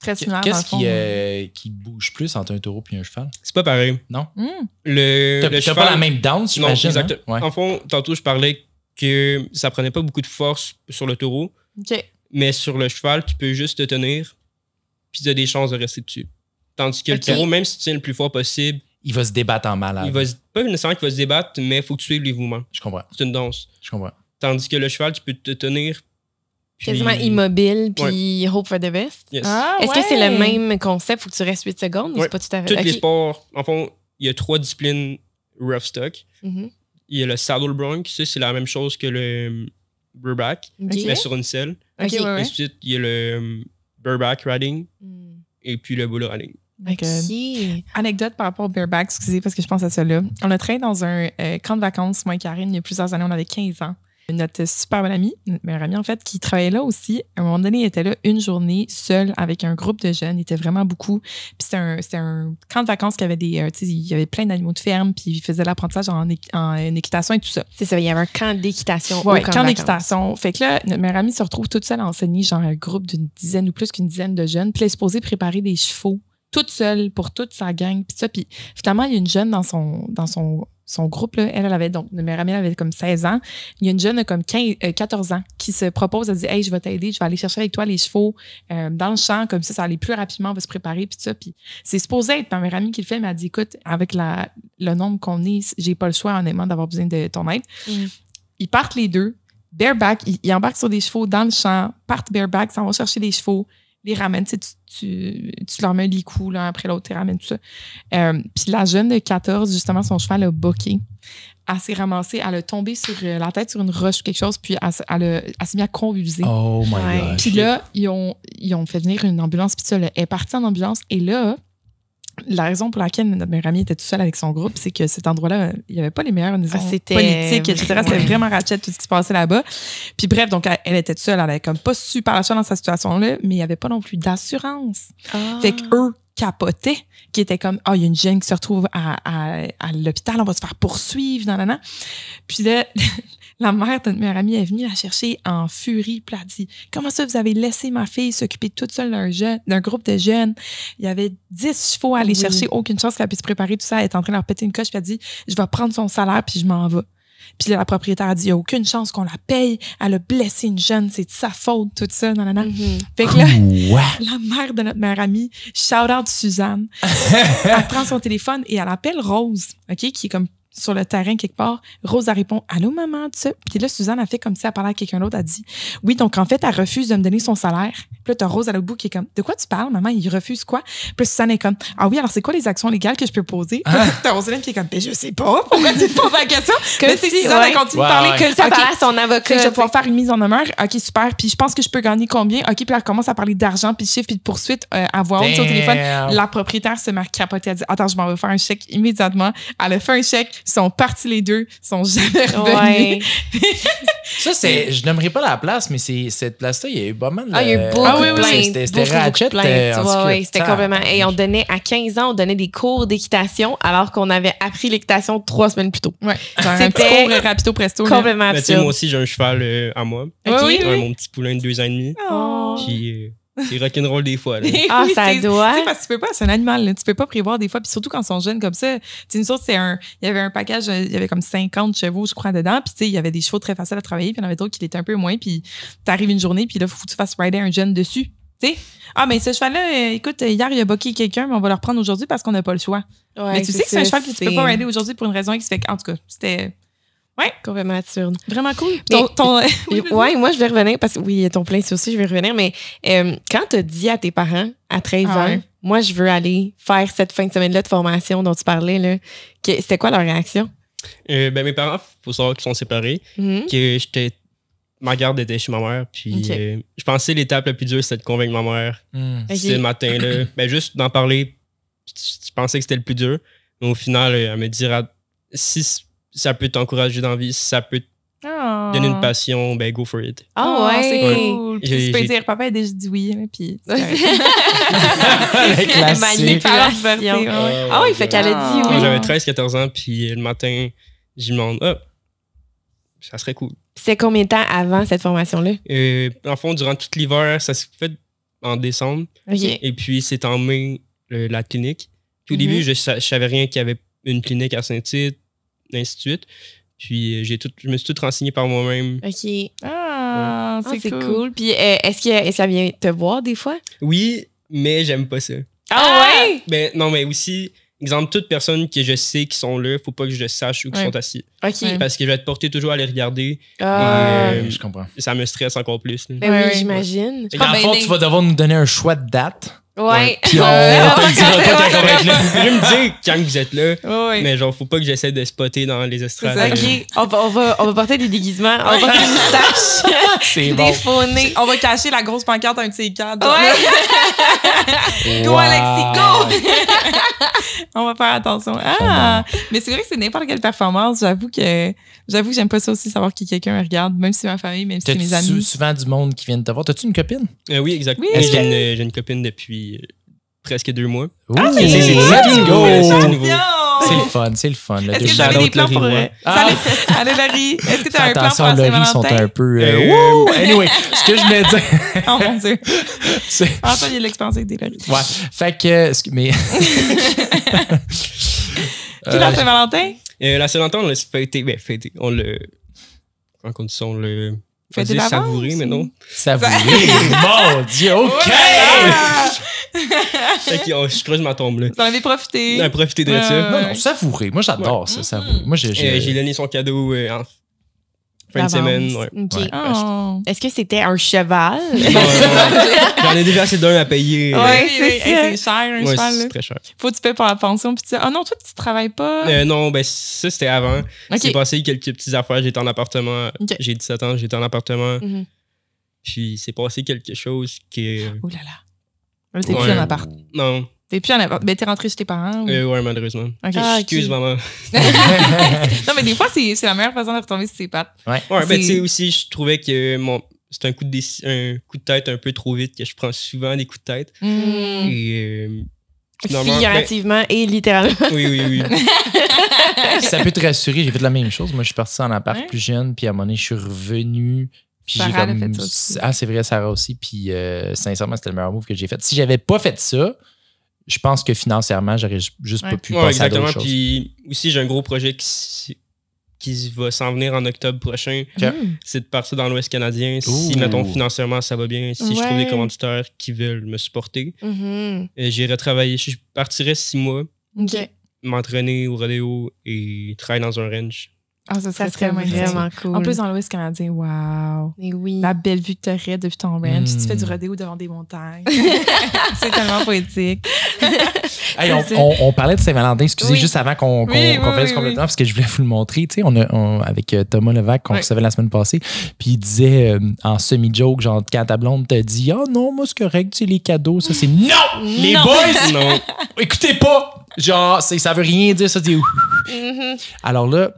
Très similaire. dans le Qu'est-ce fond. qui bouge plus entre un taureau et un cheval? C'est pas pareil. Non? Mm. Le T'as pas la même danse, Non, j'imagine? exact. Hein? Ouais. En fond, tantôt, je parlais que ça prenait pas beaucoup de force sur le taureau, OK. mais sur le cheval, tu peux juste te tenir, puis tu as des chances de rester dessus. Tandis que le Ok. taureau, même si tu tiens le plus fort possible, Il va se débattre en malade. pas nécessairement qu'il va se débattre, mais il faut que tu suives les mouvements. Je comprends. C'est une danse. Je comprends. Tandis que le cheval, tu peux te tenir. puis- Quasiment immobile, puis hope for the best. Yes. Ah, Est-ce ouais. que c'est le même concept? Faut que tu restes 8 secondes ou Ouais. c'est pas tout à fait? Tous les OK. sports, en fond, il y a 3 disciplines rough stock. Mhm. Il y a le saddle bronc, ça, c'est la même chose que le bareback, OK. mais sur une selle. OK, ouais, ouais. Ensuite, il y a le bareback riding Mm. et puis le bull riding. Donc, OK. anecdote par rapport au bareback, excusez, parce que je pense à ça là. On a travaillé dans un camp de vacances, moi et Karine, il y a plusieurs années, on avait 15 ans. Notre super bonne amie, notre meilleure amie en fait, qui travaillait là aussi, à un moment donné, elle était là une journée seule avec un groupe de jeunes, il était vraiment beaucoup. Puis c'était un camp de vacances qui avait des, tu sais, il y avait plein d'animaux de ferme, puis ils faisaient l'apprentissage en équitation et tout ça. C'est ça, il y avait un camp d'équitation. Ouais, au camp camp de d'équitation. Fait que là, notre meilleure amie se retrouve toute seule à enseigner, genre un groupe d'une dizaine ou plus qu'une dizaine de jeunes. Puis elle est supposée préparer des chevaux, toute seule, pour toute sa gang. Puis ça, puis finalement, il y a une jeune dans son groupe, là. Elle avait, donc, notre meilleure amie, elle avait comme 16 ans. Il y a une jeune de comme 14 ans qui se propose, elle dit, hey, je vais t'aider, je vais aller chercher avec toi les chevaux dans le champ, comme ça va aller plus rapidement, on va se préparer, puis tout ça. Puis c'est supposé être ma meilleure amie qui le fait, mais elle dit, écoute, avec le nombre qu'on est, j'ai pas le choix, honnêtement, d'avoir besoin de ton aide. Mm. Ils partent les deux, bareback, ils embarquent sur des chevaux dans le champ, partent bareback, s'en vont chercher les chevaux, les ramènent, tu leur mets les coups l'un après l'autre, tu les ramènes, tout ça. Puis la jeune de 14, justement, son cheval a boqué. Elle s'est ramassée, elle a tombé sur la tête sur une roche ou quelque chose, puis elle s'est mise à convulser. Oh my Ouais. God. Puis là, ils ont fait venir une ambulance, puis ça, elle est partie en ambulance, et là, la raison pour laquelle notre meilleure amie était toute seule avec son groupe, c'est que cet endroit-là, il n'y avait pas les meilleures maisons c'était politiques, etc. C'était ouais. vraiment ratchet tout ce qui se passait là-bas. Puis bref, donc elle était toute seule, elle avait comme pas super la chance dans cette situation-là, mais il n'y avait pas non plus d'assurance. Ah. Fait qu'eux capotaient, qui étaient comme, il y a une jeune qui se retrouve à l'hôpital, on va se faire poursuivre, nanana. Puis là, la mère de notre meilleure amie est venue la chercher en furie, puis elle a dit, comment ça vous avez laissé ma fille s'occuper toute seule d'un groupe de jeunes? Il y avait 10 chevaux à aller Oui. chercher, aucune chance qu'elle puisse préparer tout ça. Elle est en train de leur péter une coche, puis elle dit, je vais prendre son salaire, puis je m'en vais. Puis là, la propriétaire a dit, il n'y a aucune chance qu'on la paye. Elle a blessé une jeune, c'est de sa faute, tout ça, nanana. Mhm. Fait que là, Quoi? la mère de notre meilleure amie, shout out Suzanne, elle prend son téléphone et elle appelle Rose, OK, qui est comme sur le terrain quelque part. Rose, elle répond « Allô, maman? » tu sais. Puis là, Suzanne a fait comme si elle parlait à quelqu'un d'autre. Elle dit « Oui, donc en fait, elle refuse de me donner son salaire. » Puis là, t'as Rose à l'autre bout qui est comme « De quoi tu parles, maman? Il refuse quoi? » Puis là, Suzanne est comme « Ah oui, alors c'est quoi les actions légales que je peux poser? » Puis là, t'as Roselyne qui est comme « Ben, je sais pas. Pourquoi tu te poses la question? » Mais tu sais, Suzanne, elle continue de parler. Que ça Ok. parlait à son Fait avocat. que je vais pouvoir faire une mise en demeure. OK, super. Puis je pense que je peux gagner combien? OK, puis là, elle commence à parler d'argent, puis de chiffres, puis de poursuite à voix haute au téléphone. La propriétaire se met à capoter. Elle dit, attends, je m'en vais faire un chèque immédiatement. Elle a fait un chèque. Ils sont partis les deux. Ils sont jamais revenus. Ça, je n'aimerais pas la place, mais cette place-là, il y a eu pas mal de... Ah, il y a eu beaucoup de plaintes. C'était ratchet. C'était complètement... Et on donnait, à 15 ans, on donnait des cours d'équitation alors qu'on avait appris l'équitation 3 semaines plus tôt. Ouais. Un petit cours rapido presto. Complètement Ben, tu sais, absurde. moi aussi, j'ai un cheval à moi. Oui. Mon petit poulain de 2 ans et demi. Oh. Puis c'est rock'n'roll des fois. Là. Ah, Oui, ça doit. Tu sais, parce que tu peux pas, c'est un animal, là. Tu peux pas prévoir des fois, puis surtout quand ils sont jeunes comme ça. Tu sais, nous autres, il y avait un package, il y avait comme 50 chevaux, je crois, dedans, puis tu sais, il y avait des chevaux très faciles à travailler, puis il y en avait d'autres qui l'étaient un peu moins, puis t'arrives une journée, puis là, faut que tu fasses rider un jeune dessus. Tu sais, ah, mais ce cheval-là, écoute, hier, il a boqué quelqu'un, mais on va le reprendre aujourd'hui parce qu'on n'a pas le choix. Ouais, mais tu sais que c'est un cheval que tu peux pas rider aujourd'hui pour une raison X. Fait en tout cas, c'était complètement absurde. vraiment cool. Mais- Oui, Ouais, moi, je vais revenir parce que oui, ton plein aussi, je vais revenir. Mais quand tu as dit à tes parents à 13 Ah ans, ouais. moi, je veux aller faire cette fin de semaine-là de formation dont tu parlais, là, c'était quoi leur réaction? Ben, mes parents, faut savoir qu'ils sont séparés. Mhm. Que ma garde était chez ma mère. Puis Ok. je pensais que l'étape la plus dure, c'était de convaincre ma mère. Ok. Ce matin-là. Ben, juste d'en parler, je pensais que c'était le plus dur. Mais au final, elle me dira si ça peut t'encourager dans la vie, si ça peut te Ah. donner une passion, ben go for it. Ah ouais! C'est Ouais. cool. Puis J'ai- tu peux j'ai- dire, papa a déjà dit oui, hein, puis Le classique. Manipulation. Ouais. Ah oui, fait qu'elle a dit Quand oui. j'avais 13-14 ans, puis le matin, je lui demande ça serait cool. C'est combien de temps avant cette formation-là? En fond, durant tout l'hiver, ça s'est fait en décembre. OK. Et puis, c'est en mai, la clinique. Puis au Mhm. début, je savais rien qu'il y avait une clinique à Saint-Tite, et ainsi de suite. Puis, je me suis tout renseigné par moi-même. OK. Ah, Ah, c'est c'est cool. cool. Puis est-ce qu'elle vient te voir des fois? Oui, mais j'aime pas ça. Ah ouais? Ben, non, mais aussi, exemple, toute personne que je sais qui sont là, faut pas que je sache où ils Ouais. sont assis. OK. Ouais. Parce que je vais être porté toujours à les regarder. Ah. Et, Je comprends. ça me stresse encore plus. là. Ben Ouais, oui, ouais. j'imagine. Dans le fond, tu vas devoir nous donner un choix de date. Ouais. Puis on Ah, te le dira pas quand on va être là. Je vais me dire quand vous êtes là, Ouais. mais genre, faut pas que j'essaie de spotter dans les estrades. C'est ça, OK. On va porter des déguisements. On va porter des moustaches. C'est bon. Des faux nez. On va cacher la grosse pancarte un de ces cadres. Ouais. Go, Wow. Alexis, go! On va faire attention. Ah! Mais c'est vrai que c'est n'importe quelle performance. J'avoue que j'aime pas ça aussi, savoir que quelqu'un me regarde, même si c'est ma famille, même si c'est mes T'as-tu amis. souvent du monde qui vient te voir? T'as-tu une copine? Oui, exactement. Oui. J'ai une copine depuis presque 2 mois. Ah, c'est tout nouveau, là, c'est tout nouveau. C'est le fun. Là, Est-ce de que j'avais des plans pour... Laurie, Ah. Allez, Larry, est-ce que Fais t'as un plan pour attention, la Laurie sont Saint-Valentin? un peu... Euh, wouh! Anyway, ce que je voulais dire... Oh mon Dieu. c'est... Ah, toi, il y a de l'expérience avec des Larry. Ouais. Fait que... Mais... Puis la Saint-Valentin? La Saint-Valentin, on l'a fêté. Ben, fêté. On l'a. En condition, on l'a. Fêté Dire d'avance, savouré, mais ou- non. Savouré. Mon Dieu, OK! Ah! Fait que, je creuse ma tombe, là. Vous en avez profité. On a profité de ça. Non, non, savouré. Moi, j'adore ça, savouré. Moi, J'ai donné son cadeau en fin de D'avance. semaine. Ouais. OK. Ouais. Oh. Est-ce que c'était un cheval? J'en ai déjà assez d'un à payer. Ouais, Oui, c'est oui, ça. hey, c'est cher, un Ouais, cheval. c'est là. très cher. Faut que tu payes pour la pension. Puis tu dis, ah non, toi, tu travailles pas. Non, ben ça, c'était avant. OK. C'est passé quelques petites affaires. J'étais en appartement. OK. J'ai 17 ans, j'étais en appartement. Mhm. Puis c'est passé quelque chose qui. Oh là là. Là, t'es plus Ouais. en appart. Non, T'es plus en appart. Ben, t'es rentré chez tes parents. ou- ouais, malheureusement. OK. Ah, Excuse, ok. maman. Non, mais des fois, c'est la meilleure façon de retomber sur ses pattes. Ouais, ben C'est- tu sais aussi, je trouvais que c'est un coup de tête un peu trop vite, que je prends souvent des coups de tête. Mm. Et finalement, Figurativement et littéralement. ben, oui. Ça peut te rassurer, j'ai fait la même chose. Moi, je suis parti en appart Ouais. plus jeune, puis à un moment donné, je suis revenu. Puis j'ai Sarah a comme... fait ça aussi. Ah, c'est vrai, Sarah aussi. Puis sincèrement, c'était le meilleur move que j'ai fait. Si j'avais pas fait ça, je pense que financièrement, j'aurais juste pas Ouais. pu Ouais, passer exactement. à d'autres choses. Puis aussi, j'ai un gros projet qui va s'en venir en octobre prochain. Ok. C'est de partir dans l'Ouest canadien. Si, Ouh. mettons, financièrement, ça va bien, si je trouve Ouais. des commanditaires qui veulent me supporter, Mhm. j'irai travailler. Je partirai 6 mois. OK. m'entraîner au rodéo et travailler dans un ranch. Ah, ça Ça serait serait vraiment cool. En plus, dans l'Ouest canadien, wow. Mais oui. La belle vue que tu aurais depuis ton ranch. Tu fais du rodéo devant des montagnes. C'est tellement poétique. Hey, on parlait de Saint-Valentin, excusez, Oui. juste avant qu'on Oui, fasse complètement, parce que je voulais vous le montrer. Tu sais, avec Thomas Levac, qu'on recevait la semaine passée, puis il disait en semi-joke, genre, quand ta blonde t'a dit « Ah non, moi, c'est correct, tu sais, les cadeaux, ça, c'est... » Non! Les Non. boys! Non. Écoutez pas! Genre, ça veut rien dire, ça, c'est... Alors là,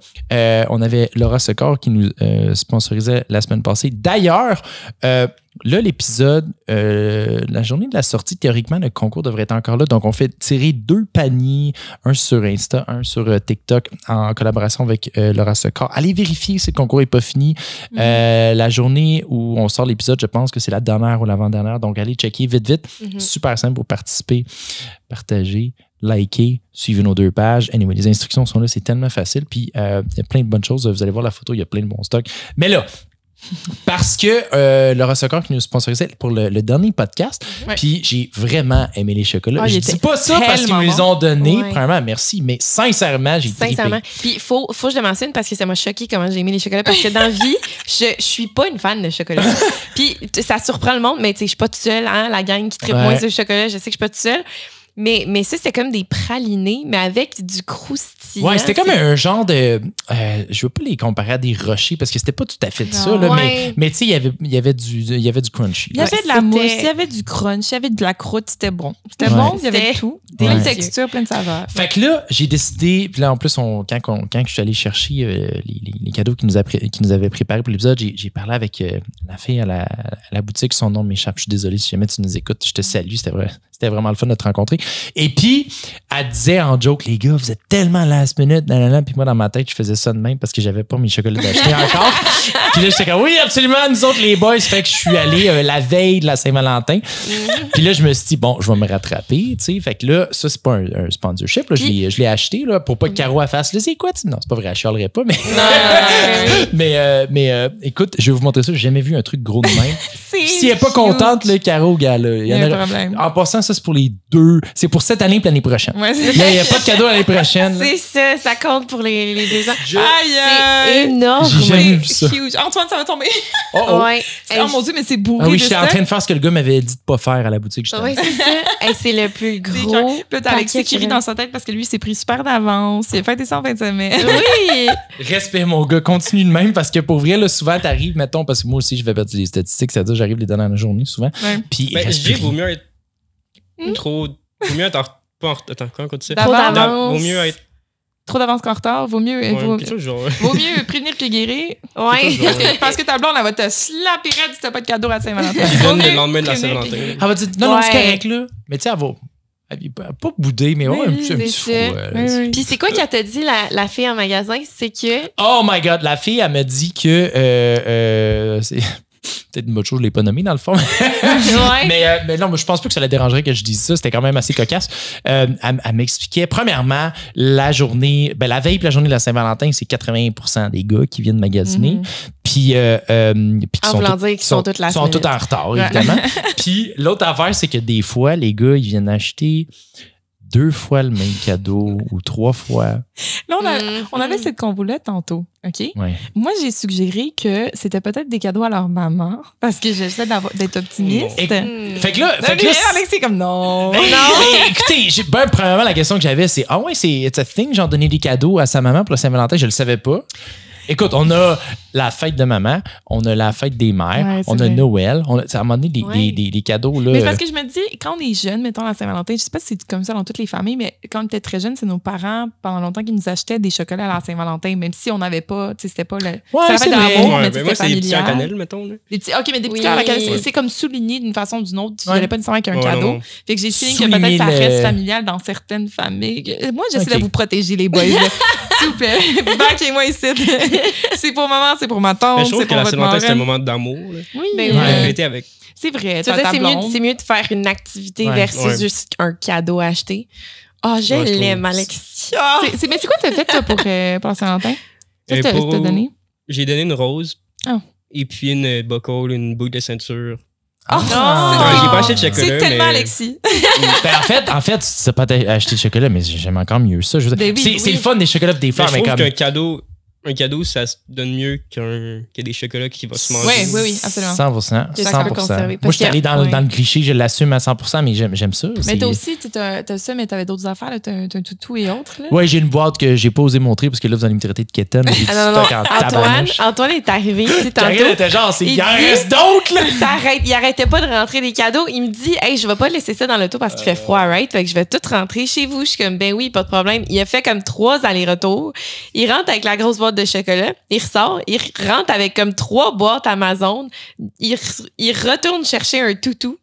on avait Laura Secor qui nous sponsorisait la semaine passée. D'ailleurs, là, l'épisode, la journée de la sortie, théoriquement, le concours devrait être encore là. Donc, on fait tirer 2 paniers, un sur Insta, un sur TikTok, en collaboration avec Laura Secor. Allez vérifier si le concours n'est pas fini. La journée où on sort l'épisode, je pense que c'est la dernière ou l'avant-dernière. Donc, allez checker vite. Super simple pour participer, partager, liker, suivez nos 2 pages. Anyway, les instructions sont là, c'est tellement facile. Puis, il y a plein de bonnes choses. Vous allez voir la photo, il y a plein de bons stocks. Mais là, parce que Laura Secor qui nous sponsorisait pour le dernier podcast, puis j'ai vraiment aimé les chocolats. Ah, Je dis pas ça parce qu'ils me les ont donnés. Ouais. Premièrement, merci, mais sincèrement, j'ai Sincèrement. trippé. Puis, faut que je le mentionne parce que ça m'a choqué comment j'ai aimé les chocolats. Parce que dans la vie, je suis pas une fan de chocolat. Puis, ça surprend le monde, mais tu sais, je suis pas toute seule, hein, la gang qui trippe Ouais. moins sur le chocolat, je sais que je suis pas toute seule. Mais ça, c'était comme des pralinés, mais avec du croustillant. Ouais, c'était comme un genre de. Je veux pas les comparer à des rochers parce que c'était pas tout à fait ça, là, Ouais. mais tu sais, il y avait du crunchy. Il y avait de la c'était- mousse, il y avait du crunch, il y avait de la croûte, c'était bon. C'était Ouais. bon, il y avait C'était tout. délicieux. Plein de textures, plein de saveurs. Fait que là, j'ai décidé, puis là, en plus, quand je suis allé chercher les cadeaux qu'ils nous avaient préparés pour l'épisode, j'ai parlé avec la fille à la boutique. Son nom m'échappe. Je suis désolé si jamais tu nous écoutes. Je te salue. C'était vraiment le fun de te rencontrer. Et puis, elle disait en joke, les gars, vous êtes tellement last minute. Nanana. Puis moi, dans ma tête, je faisais ça de même parce que j'avais pas mes chocolats d'acheter encore. Puis là, j'étais comme, oui, absolument, nous autres, les boys. Fait que je suis allé la veille de la Saint-Valentin. Puis là, je me suis dit, bon, je vais me rattraper. Tu sais, fait que là, ça, c'est pas un sponsorship. Là. Je l'ai acheté là, pour pas que Caro elle fasse. Là, c'est quoi? Non, c'est pas vrai, je chialerais pas. Mais écoute, je vais vous montrer ça. J'ai jamais vu un truc gros de même. Si elle n'est pas contente, là, Caro, gars, là, Il y a un problème. en passant, ça, c'est pour les 2. C'est pour cette année et l'année prochaine. Ouais, c'est Là, il n'y a pas de cadeau l'année prochaine. là. C'est ça compte pour les 2 ans. Aïe, C'est énorme. J'ai jamais vu ça. Huge. Antoine, ça va tomber. Oh, oh. Ouais. Oh mon Dieu, mais c'est bourré Ah oui, de j'étais en stock. train de faire ce que le gars m'avait dit de pas faire à la boutique. Justement. Ouais, c'est ça. Hey, c'est le plus C'est gros. écœurant. Puis là, t'as Alexis paquet qui rit que- dans sa tête parce que lui, il s'est pris super d'avance. Il a fait ça en fin de semaine. Oui. Respect, mon gars. Continue de même parce que pour vrai, là, souvent, t'arrives, mettons, parce que moi aussi, je fais partie des statistiques, c'est-à-dire j'arrive les dernières journées souvent. Ouais. Puis, Ben, je dis, respire. vaut mieux être trop. Vaut mieux être pas en retard. Attends, comment on dit ça? Trop D'avance. d'avance. Vaut mieux être. Trop d'avance qu'en retard. Vaut mieux, Ouais, vaut, quelque chose genre. vaut mieux prévenir que guérir. Ouais. Parce que ta blonde, elle va te slapper raide si t'as pas de cadeau à Saint-Valentin. Qui Vaut donne mieux le lendemain de la prévenir que Saint-Valentin. guérir. Elle va dire, non, Ouais. c'est correct, là. Mais tu sais, elle va pas bouder, mais ouais, un petit c'est fou. ça. Oui, oui. Puis c'est quoi qu'elle t'a dit, la fille en magasin? C'est que. Oh my God, la fille, elle m'a dit que c'est peut-être une bonne chose, je l'ai pas nommé dans le fond. Ouais. Mais non, je pense pas que ça la dérangerait que je dise ça. C'était quand même assez cocasse. Elle m'expliquait, premièrement, la veille puis la journée de la Saint-Valentin, c'est 80% des gars qui viennent magasiner. Puis, En voulant dire qu'ils sont toutes la sont semaine. tous en retard, évidemment. Puis l'autre affaire, c'est que des fois, les gars, ils viennent acheter 2 fois le même cadeau ou 3 fois. Là, on avait cette convo-là tantôt, OK? Ouais. Moi, j'ai suggéré que c'était peut-être des cadeaux à leur maman parce que j'essaie d'être optimiste. Et- Hmm. Fait que là, Alexis, comme non. Mais écoutez, premièrement, la question que j'avais, c'est ah ouais, c'est it's a thing, genre donner des cadeaux à sa maman pour la Saint-Valentin, je le savais pas. Écoute, on a la fête de maman, on a la fête des mères, Ouais, c'est on a vrai. Noël, à un moment donné, Ouais. des cadeaux, là. Mais c'est parce que je me dis, quand on est jeune, mettons la Saint-Valentin, je sais pas si c'est comme ça dans toutes les familles, mais quand on était très jeune, c'est nos parents, pendant longtemps, qui nous achetaient des chocolats à la Saint-Valentin, même si on n'avait pas, tu sais, c'était pas le. Ouais, c'était la c'est fête vrai. d'amour, Ouais, mais ben moi, c'était c'est des petits en familial. cannelle, mettons. Là. Des petits, ok, mais des petits Oui. cœurs à la cannelle, c'est comme souligné d'une façon ou d'une autre. Tu Ouais. n'allais pas nécessairement avec un Ouais, cadeau. non. Fait que j'ai le feeling que Souligner peut-être ça le- reste familial dans certaines familles. Moi, j'essaie Ok. de vous protéger, les boys. là. S'il vous plaît. Backez-moi ici. C'est pour maman, c'est pour ma Mais tante, je trouve c'est que pour la votre Saint-Valentin, c'est un marraine. moment d'amour. là. Oui, Ben On oui. l'a fêté avec. c'est vrai. Tu veux t'as dire, ta blonde. c'est mieux de faire une activité Ouais. versus Ouais. juste un cadeau acheté. Ah, je Ouais, je l'aime, trouve. Alexia. Mais c'est quoi t'as fait, toi, pour la Saint-Valentin? Qu'est-ce que pour- t'as donné? J'ai donné une rose. Ah. Et puis une buckle, une boucle de ceinture. Oh, Non, j'ai pas acheté de chocolat. C'est tellement mais- Alexis. Ben, en fait, tu pas acheté de chocolat, mais j'aime encore mieux ça. Je veux dire, Ben oui, c'est oui. le fun des chocolats pis des Mais fleurs, je mais trouve comme. qu'un cadeau, ça se donne mieux que des chocolats qui vont se manger. Oui, oui, oui, absolument. 100%. Que ça peut 100%. conserver. Moi, Parce je suis allé que- dans, ouais. dans le cliché, je l'assume à 100%, mais j'aime ça. Mais C'est- t'as aussi, t'as ça, mais t'avais d'autres affaires, là. T'as un toutou et autres, là. Ouais, j'ai une boîte que j'ai pas osé montrer parce que là, vous allez me traiter de quétaine. J'ai du Ah non, stock en Antoine, tabarnouche. Antoine est arrivé ici Karine tantôt. était genre, Il il en dit- reste d'autres, là! Il arrêtait pas de rentrer des cadeaux. Il me dit, hey, je vais pas laisser ça dans l'auto parce qu'il fait froid, right? Fait que je vais tout rentrer chez vous. Je suis comme, ben oui, pas de problème. Il a fait comme 3 allers-retours. Il rentre avec la grosse boîte de chocolat. Il ressort. Il rentre avec comme 3 boîtes Amazon. Il retourne chercher un toutou.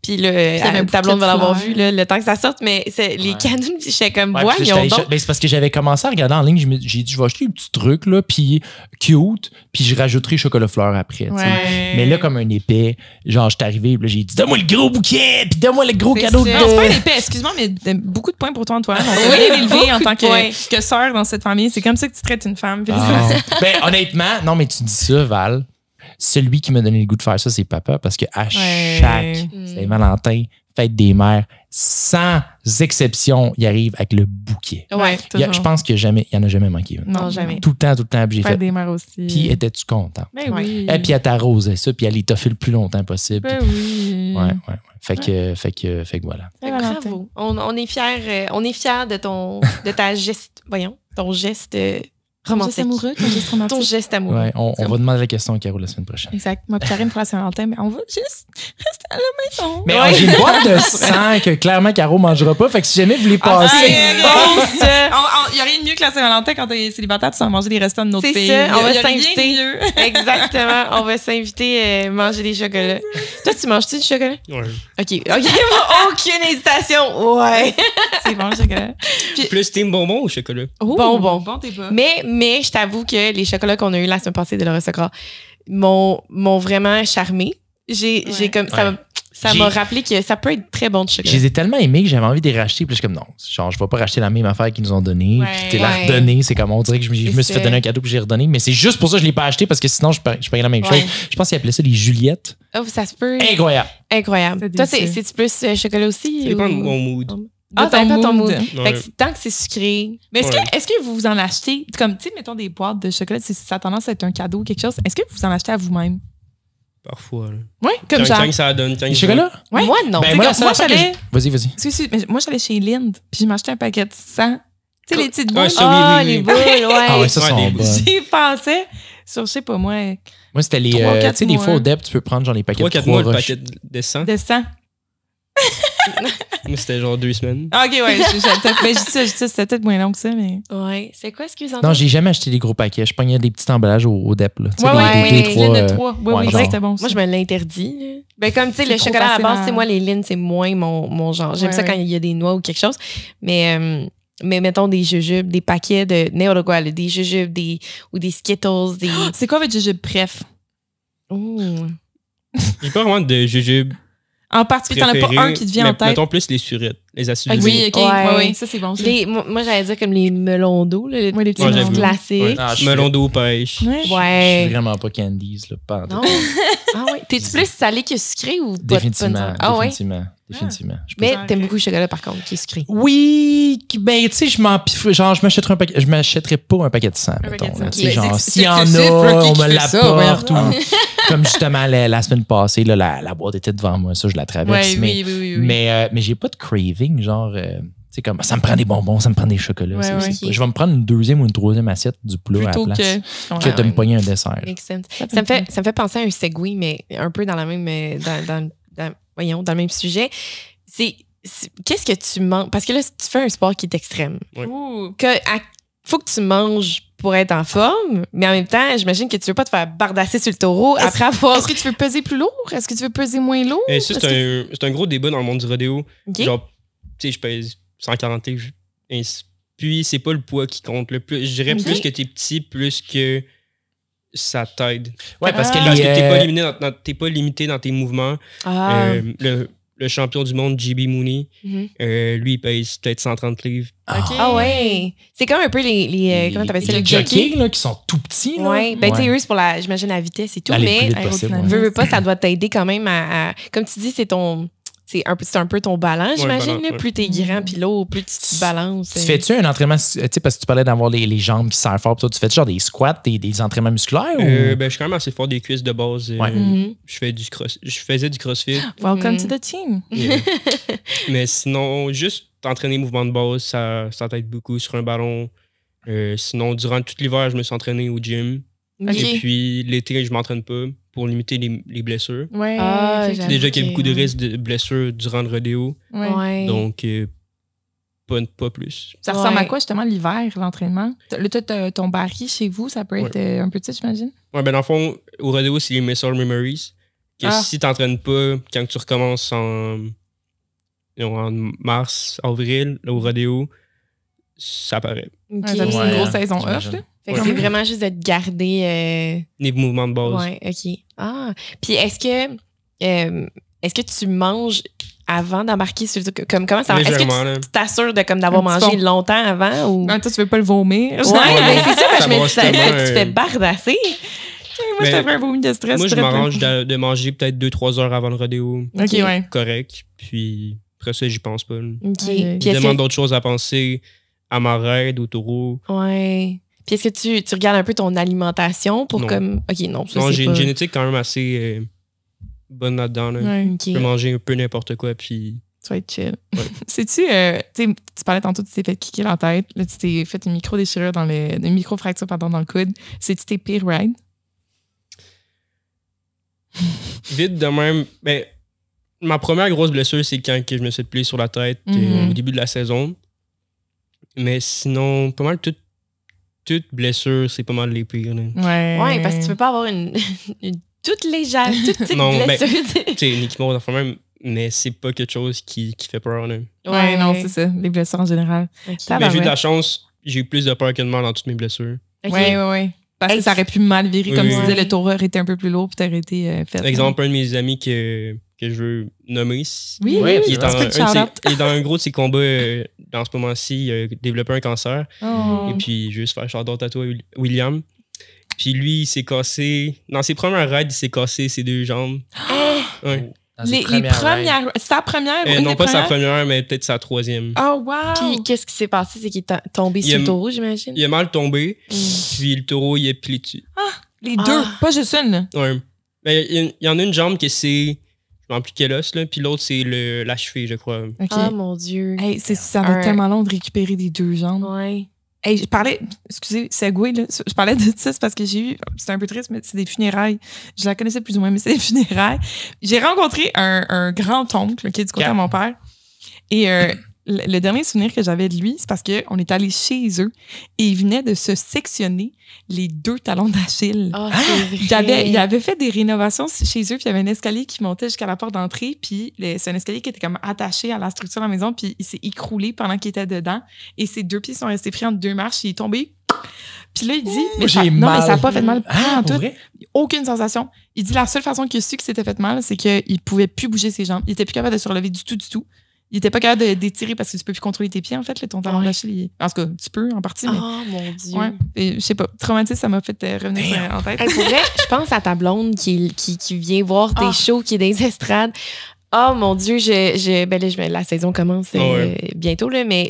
Puis avait un le bouquet tableau de va l'avoir fleurs. vu, là, le temps que ça sorte. Mais c'est les cadeaux, j'étais comme, Ouais, puis voyons j'étais allé donc. ben, c'est parce que j'avais commencé à regarder en ligne. J'ai dit, je vais acheter des petits trucs, là, puis cute, puis je rajouterai chocolat fleur après. tu sais. Ouais. Mais là, comme un épais, genre, je suis arrivé, puis là, j'ai dit, donne-moi le gros bouquet, puis donne-moi le gros C'est cadeau ça. de. Non, c'est pas un épais, excuse-moi, mais beaucoup de points pour toi, Antoine. On t'a Oui, bien élevé en beaucoup tant de points. que sœur dans cette famille. C'est comme ça que tu traites une femme. Ah. Ben, honnêtement, non, mais tu dis ça, Val. Celui qui m'a donné le goût de faire ça, c'est papa, parce que à chaque Saint-Valentin, fête des mères, sans exception, il arrive avec le bouquet. Ouais. Je pense qu'il n'y en a jamais manqué une. Non, jamais. Tout le temps, puis j'ai Faire fait. des mères aussi. Puis étais-tu content? Ben Ouais. oui. Et puis elle t'arrosait ça, puis elle les toffait le plus longtemps possible. Ben oui. Ouais. Fait que voilà. Bravo. On est fiers de ta geste, voyons, ton geste Ton romantique. geste amoureux, ton geste romantique. Ton geste amoureux. Ouais, on va demander la question à Caro la semaine prochaine. Exact. Moi, puis Karine pour la Saint-Valentin, mais on va juste rester à la maison. Mais j'ai une boîte de sang que clairement Caro mangera pas. Fait que si jamais vous voulez passer. Bon, ça. Il n'y a rien de mieux que la Saint-Valentin quand t'es célibataire, tu vas manger des restants de notre C'est pays. ça, on va Y a rien de s'inviter. mieux. Exactement. On va s'inviter à manger des chocolats. Toi, tu manges-tu du chocolat? Ouais. OK. Aucune hésitation. Ouais. C'est bon, le chocolat. Plus team bonbon ou chocolat? Bonbon. Bon, t'es pas. Mais je t'avoue que les chocolats qu'on a eu la semaine passée de Laura Socra m'ont vraiment charmé. J'ai comme ça m'a rappelé que ça peut être très bon de Je chocolat. les ai tellement aimés que j'avais envie de les racheter. Puis là, je suis comme non, genre, je vais pas racheter la même affaire qu'ils nous ont donnée. Ouais. Puis tu la Ouais. redonner. C'est comme on dirait que je me C'est suis ça. fait donner un cadeau puis j'ai redonné. Mais c'est juste pour ça que je l'ai pas acheté parce que sinon, je paye la même Ouais. chose. Je pense qu'ils appelaient ça des Juliettes. Oh, ça se peut. Incroyable. Incroyable. C'est Toi, délicieux. c'est-tu plus chocolat aussi? Ça dépend de ou- mon mood. Ah, ça dépend de ton mood. Ouais. Fait que tant que c'est sucré. Mais est-ce Ouais. est-ce que vous en achetez, comme, tu sais, mettons des boîtes de chocolat, ça a tendance à être un cadeau ou quelque chose, est-ce que vous en achetez à vous-même? Parfois. Là. Oui, comme genre. Quand ça donne. Les chocolats? Ouais. Moi, non. Ben, C'est moi, la comme- seule moi, affaire que j'allais- Vas-y. Excuse, mais moi, j'allais chez Lind, puis je m'achetais un paquet de 100. Tu sais, les petites boules. Ouais, ça, oui, les oui. boules, ouais. Ah ouais, ça, Ouais, sont des- bonnes. J'y pensais sur, je sais pas moi, Moi, c'était les. 3-4 Tu sais, des mois. fois, au DEP, tu peux prendre genre les paquets de 3-4 mois, le Roches. paquet de 100. de 100. Moi, c'était genre 2 semaines. Ah, ok, ouais. Je dis ça, c'était peut-être moins long que ça, mais. Ouais. C'est quoi, excuse-moi? Non, j'ai jamais acheté des gros paquets. Je pognais des petits emballages au DEP. Là. Tu sais, ouais, des ouais, trois, Lind de 3. Oui, ouais, oui, genre. c'était bon. Moi, je me l'interdis. là. Ben, comme, tu sais, C'est le trop chocolat à la facile base, à- c'est moi, les lignes, c'est moins mon genre. J'aime Ouais, ça ouais. quand il y a des noix ou quelque chose. Mais mettons des jujubes, des paquets de n'importe quoi, là, des jujubes, ou des Skittles, des. C'est quoi votre jujube préf? Ouh. J'ai pas vraiment de jujubes En particulier, t'en as préférés. pas un qui te vient en tête. Mettons plus les surettes, les acidulés. Oui, ok. Ouais. Ouais, ça, c'est bon. ça. Moi, j'allais dire comme les melons d'eau, là, les Ouais, les petits Ouais, melons j'avoue. d'eau. classiques. Ouais. Ah, je Melon d'eau, pêche. Ouais. Je suis Ouais. vraiment pas candies. Là, pas en tout. Non. Ah ouais. T'es-tu plus salé que sucré ou pas? Définitivement. Ah ouais. Définitivement. Je peux- Mais Genre, t'aimes beaucoup le chocolat, par contre, qui est sucré. Oui, ben tu sais, je m'achèterais pas un paquet de 100, paquet mettons. de 100. là. Tu sais, C'est genre, excessif, s'il y en excessif, a, là, qui on me fait ça, l'apporte. Ou, comme justement la semaine passée, là, la boîte était devant moi, ça, je la traverse. Ouais, mais oui. mais j'ai pas de craving, genre, tu sais, comme ça me prend des bonbons, ça me prend des chocolats. Ouais, c'est- ouais. Je vais me prendre une deuxième ou une troisième assiette du plat Plutôt à la place. que. Que de me pogner un dessert. Makes sense. Ça me fait penser à un segway, mais un peu dans la même dans le même sujet. Qu'est-ce que tu manges? Parce que là, tu fais un sport qui est extrême. Ouh. Faut que tu manges pour être en forme, mais en même temps, j'imagine que tu veux pas te faire bardasser sur le taureau après avoir. Est-ce que tu veux peser plus lourd? Est-ce que tu veux peser moins lourd? Et ça, Est-ce c'est un gros débat dans le monde du rodéo. Ok. Genre, tu sais, je pèse 140 livres. Puis, c'est pas le poids qui compte. Le plus, je dirais Ok. plus que t'es petit, plus que ça t'aide. Ouais, parce que Ah. Parce que t'es les. pas limité dans tes mouvements. Ah. Le le champion du monde, JB Mooney. Lui, il pèse peut-être 130 livres. OK. Ah ouais. C'est comme un peu les comment t'appelles ça, les les jockeys jockeys? là, qui sont tout petits. Là. Ouais. Ben, tu sais, eux, c'est pour j'imagine, la vitesse et tout. Aller le Mais, plus vite possible, ouais. veux pas, ça doit t'aider quand même comme tu dis, c'est un peu ton ballon, j'imagine. ballon, là. ouais. Plus t'es grand, puis lourd, plus tu te balances. Tu fais-tu un entraînement, tu sais, parce que tu parlais d'avoir les jambes qui serrent fort, pis toi, tu fais genre des squats, des entraînements musculaires? Ou? Ben, je suis quand même assez fort des cuisses de base. Ouais. Je faisais du crossfit. Welcome to the team. Mais sinon, juste entraîner mouvement de base, ça t'aide beaucoup sur un ballon. Sinon, durant tout l'hiver, je me suis entraîné au gym. OK. Et puis, l'été, je m'entraîne pas pour limiter les blessures. Ouais. Ah, ok, j'avoue. Déjà qu'il y a Ok, beaucoup de ouais. risques de blessures durant le rodéo. Ouais. Ouais. Donc, pas plus. Ça ressemble à Ouais. quoi, justement, l'hiver, l'entraînement? Là, toi, ton baril chez vous, ça peut être un petit, j'imagine? Ouais, ben dans le fond, au rodéo, c'est les muscle memories. Que Ah. si t'entraînes pas, quand tu recommences en mars, avril, là, au rodéo, ça apparaît. OK. Ouais, t'as Ouais, une grosse saison j'imagine. off, là. Fait que c'est vraiment juste de te garder. Les mouvements de base. Ouais, OK. Ah. Puis est-ce que tu manges avant d'embarquer sur comment ça marche? Est-ce Légèrement, là. que tu t'assures de comme d'avoir Un petit mangé fond. longtemps avant ou En même temps, tu veux pas le vomir. Ouais, mais c'est ça, parce que je me dis, brosse ça fait tellement, que tu fais bardasser. Moi, je te Mais ferais un vomi de stress. Moi, je très peu. m'arrange de manger peut-être 2-3 heures avant le rodéo. OK, ouais. Correct. Puis après ça, j'y pense pas. là. OK. Ouais. Puis Je est-ce demande que, d'autres choses à penser à ma raid, au taureau. ouais. Puis est-ce que tu regardes un peu ton alimentation pour Non. comme OK, non, ça Non, c'est j'ai pas... une génétique quand même assez bonne là-dedans. Là. Ouais. OK. Je peux manger un peu n'importe quoi. Puis Tu vas être chill. Ouais. Sais-tu, tu parlais tantôt, tu t'es fait kicker la tête. Là, tu t'es fait une micro-déchirure une micro-fracture, dans le coude. C'est-tu tes pires rides? vite de même, ben, ma première grosse blessure, c'est quand que je me suis plié sur la tête Mhm. au début de la saison. Mais sinon, pas mal toute blessure, c'est pas mal les pires. là. Ouais, parce que tu peux pas avoir une toute légère, toute petite Non, ben, blessure. Tu sais, Nicky Moore, enfin même, mais c'est pas quelque chose qui fait peur. Là. Ouais, non, c'est ça. Les blessures en général. OK. Mais j'ai eu de la chance, j'ai eu plus de peur que de mal dans toutes mes blessures. OK. Ouais. Parce que ça aurait pu mal virer. Oui, Comme oui. tu disais, le taureau aurait été un peu plus lourd, puis t'aurais été fait. Par exemple, un de mes amis que je veux nommer, Oui, Ouais, oui, il est, tu dans peux te shout-out. il est dans un gros de ses combats dans ce moment-ci. Il a développé un cancer. Oh. Et puis, juste faire shout-out à toi, William. Puis lui, il s'est cassé. Dans ses premières raids, il s'est cassé ses 2 jambes. Ouais. Dans ses Les premières premières. Sa première ou une Non, des pas sa premières? première, mais peut-être sa 3e. Oh, wow! Puis qu'est-ce qui s'est passé? C'est qu'il est tombé Il sur a- le taureau, j'imagine? Il a mal tombé, Mm. puis le taureau, il est plié dessus. Les deux, pas juste une. là. Ouais. Mais il y en a une jambe que c'est. Je me rappelle plus quel os, là, puis l'autre, c'est la cheville, je crois. OK. Ah, mon Dieu. Hey, ça va être tellement long de récupérer des 2 jambes. Ouais. Hey, je parlais, excusez, segway, là. Je parlais de ça, c'est parce que j'ai eu, c'est un peu triste, mais c'est des funérailles. Je la connaissais plus ou moins, mais c'est des funérailles. J'ai rencontré un grand-oncle qui est du côté Cap. de mon père. Et le dernier souvenir que j'avais de lui, c'est parce qu'on est allé chez eux et il venait de se sectionner les 2 talons d'Achille. Ah, c'est vrai. Il avait fait des rénovations chez eux, puis il y avait un escalier qui montait jusqu'à la porte d'entrée, puis c'est un escalier qui était comme attaché à la structure de la maison, puis il s'est écroulé pendant qu'il était dedans, et ses 2 pieds sont restés pris entre 2 marches, il est tombé. Puis là, il dit, mais ça n'a pas fait mal Ah, en pour tout, vrai? aucune sensation. Il dit la seule façon qu'il a su que c'était fait mal, c'est qu'il pouvait plus bouger ses jambes. Il était plus capable de se relever du tout. Il était pas capable d'étirer parce que tu peux plus contrôler tes pieds, en fait, ton talon d'Achille. En tout cas, tu peux, en partie, mais... Oh, mon Dieu. Ouais. Et je sais pas, traumatisme, ça m'a fait revenir en tête. Elle pourrait, je pense à ta blonde qui vient voir tes shows, qui est des estrades. Oh mon Dieu, ben là, la saison commence bientôt, là, mais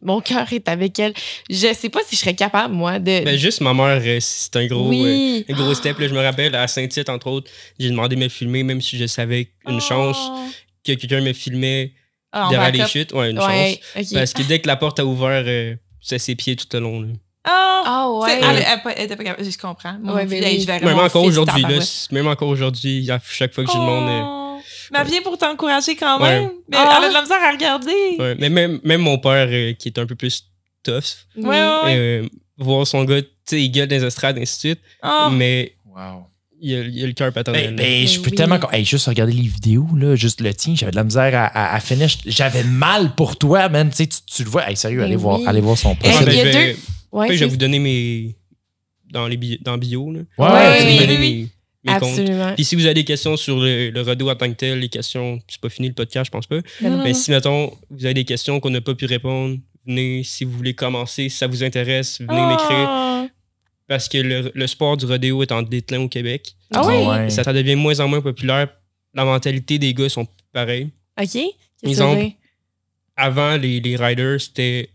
mon cœur est avec elle. Je sais pas si je serais capable, moi, de. Ben, juste ma mère, c'est un gros, Oui. un gros step. Là, je me rappelle, à Saint-Tite, entre autres, j'ai demandé de me filmer, même si je savais une chance que quelqu'un me filmait Ah, en derrière les backup. chutes. Ouais, une Ouais, chance. ok. Parce que dès que la porte a ouvert, c'est ses pieds tout le long. Là. Ah! Ah ouais. Elle était pas capable. Je comprends. Moi, Ouais, puis, mais hey, oui. je verrais Même mon encore fils, aujourd'hui, là, tabarouette. même encore aujourd'hui, à chaque fois que je demande. Mais elle vient pour t'encourager quand Ouais. même. Mais Ah. elle a de la misère à regarder. Ouais, mais même mon père, qui est un peu plus tough, Ouais. voir son gars, tu sais, il gueule dans les estrades, ainsi de suite, Ah. mais Wow. il a le cœur paternel. Je peux oui. tellement. Hey, juste regarder les vidéos, là, juste le tien, j'avais de la misère à finir. J'avais mal pour toi, man. Tu sais, tu le vois. Hey, sérieux, Ben allez oui. voir son Eh, post. il y a je vais, deux- Ouais, je vais c'est- vous donner mes. Dans bio, là. Ouais, Ouais, Je vais oui, vous donner oui. mes comptes. Absolument. Puis si vous avez des questions sur le rodéo en tant que tel, les questions, c'est pas fini le podcast, je pense pas. Non, Mais si, mettons, vous avez des questions qu'on n'a pas pu répondre, venez, si vous voulez commencer, si ça vous intéresse, venez m'écrire. Oh. Parce que le sport du rodéo est en déclin au Québec. Ah oui? Ouais. Et ça devient de moins en moins populaire. La mentalité des gars sont pareilles. OK. Qu'est-ce que Exemple, tu veux dire? Avant, les riders, c'était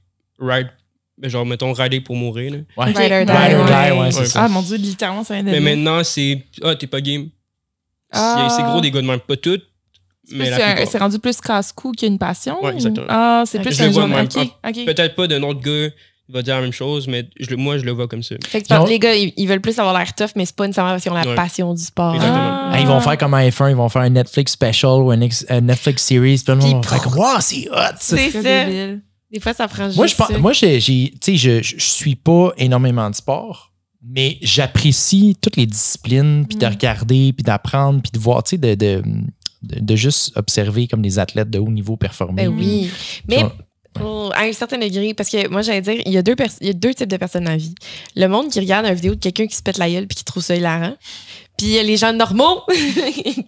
genre, mettons, rider pour mourir. Là. Ouais. Ride or die, Ride or die, ouais. ouais, c'est Ouais. ça. Ah mon Dieu, littéralement, ça vient de Mais là. maintenant, c'est t'es pas game. Ah. C'est gros des gars de même. Pas toutes, mais la C'est plupart. rendu plus casse-cou qu'une passion? Ouais, exactement. Ah, c'est plus Je le un vois genre. de même. OK. Peut-être pas d'un autre gars qui va dire la même chose, mais moi, je le vois comme ça. Fait que Non. les gars, ils veulent plus avoir l'air tough, mais c'est pas nécessairement parce qu'ils ont la Ouais. passion du sport. Exactement. Ah. Ils vont faire comme un F1, ils vont faire un Netflix special ou un Netflix series. Puis le monde va faire comme, wow, c'est hot! ça. C'est Très ça. débile. Des fois, ça prend juste Moi, je pense, ça. moi, tu sais, je suis pas énormément de sport, mais j'apprécie toutes les disciplines, puis de regarder, puis d'apprendre, puis de voir, tu sais, de juste observer comme des athlètes de haut niveau performer. Ben oui. Mais Genre, à un certain degré, parce que moi, j'allais dire, il y a deux types de personnes dans la vie. Le monde qui regarde une vidéo de quelqu'un qui se pète la gueule puis qui trouve ça hilarant. Puis il y a les gens normaux,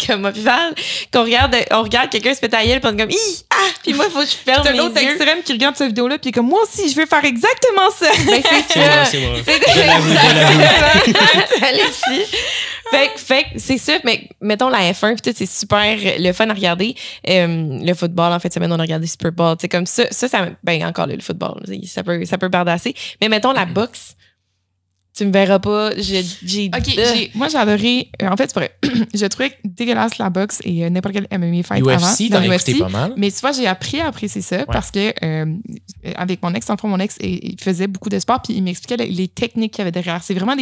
comme moi puis Val, on regarde quelqu'un se pète la gueule puis on est comme, hi, ah! Puis moi, il faut que je ferme T'as mes l'autre yeux. extrême qui regarde cette vidéo-là, puis comme moi aussi, je veux faire exactement ça. Ben, c'est ça. C'est moi. C'est Je l'avoue. Alexis. Fait que c'est ça, mais mettons la F1, puis tout, c'est super le fun à regarder. Le football, en fait, cette semaine, on a regardé Super Bowl. C'est comme ça, ben encore là, le football, ça peut bardasser. Mais mettons la boxe, tu me verras pas. OK, moi, j'ai adoré. En fait, c'est vrai. Je trouvais dégueulasse la boxe et n'importe quel MMA fight avant. UFC, t'en dans as écouté l'UFC. pas mal. Mais tu vois, j'ai appris à apprécier ça parce que avec mon ex, mon ex, il faisait beaucoup de sport puis il m'expliquait les techniques qu'il y avait derrière. C'est vraiment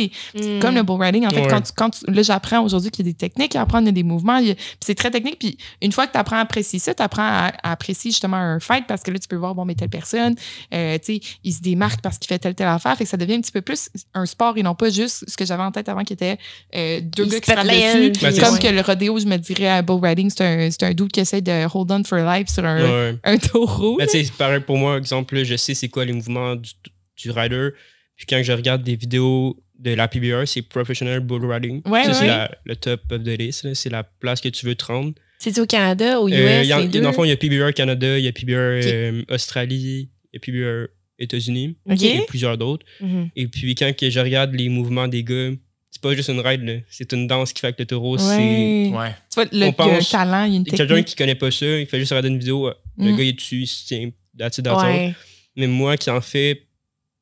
comme le bull riding. En fait, Ouais. là, j'apprends aujourd'hui qu'il y a des techniques à apprendre, il y a des mouvements. Puis c'est très technique. Puis une fois que tu apprends à apprécier ça, tu apprends à apprécier justement un fight parce que là, tu peux voir, bon, mais telle personne, tu sais, il se démarque parce qu'il fait telle affaire. Fait que ça devient un petit peu plus un sport et non pas juste ce que j'avais en tête avant qui était deux Il gars se qui se pète frappent la dessus. gueule, puis- Comme Ouais. que le rodéo, je me dirais à bull riding, c'est un dude qui essaie de hold on for life sur Ouais. un taureau. Mais tu sais, c'est pareil pour moi, exemple, là, je sais c'est quoi les mouvements du rider. Puis quand je regarde des vidéos de la PBR, c'est Professional Bull Riding. Ouais, Ça, ouais. c'est le top of the list. là. C'est la place que tu veux te rendre. C'est-tu au Canada, au US, les deux? Dans le fond, il y a PBR Canada, il y a PBR Australie, il y a PBR États-Unis. OK. Il y a plusieurs d'autres. Mhm. Et puis quand que je regarde les mouvements des gars, c'est pas juste une ride, là. C'est une danse qui fait avec le taureau. Ouais. Ouais. Tu vois, On il y a un pense- talent, il y a une C'est quelqu'un technique. qui connaît pas ça, il fait juste regarder une vidéo, le gars il est dessus, il se tient, that's it. Ouais. Mais moi qui en fais,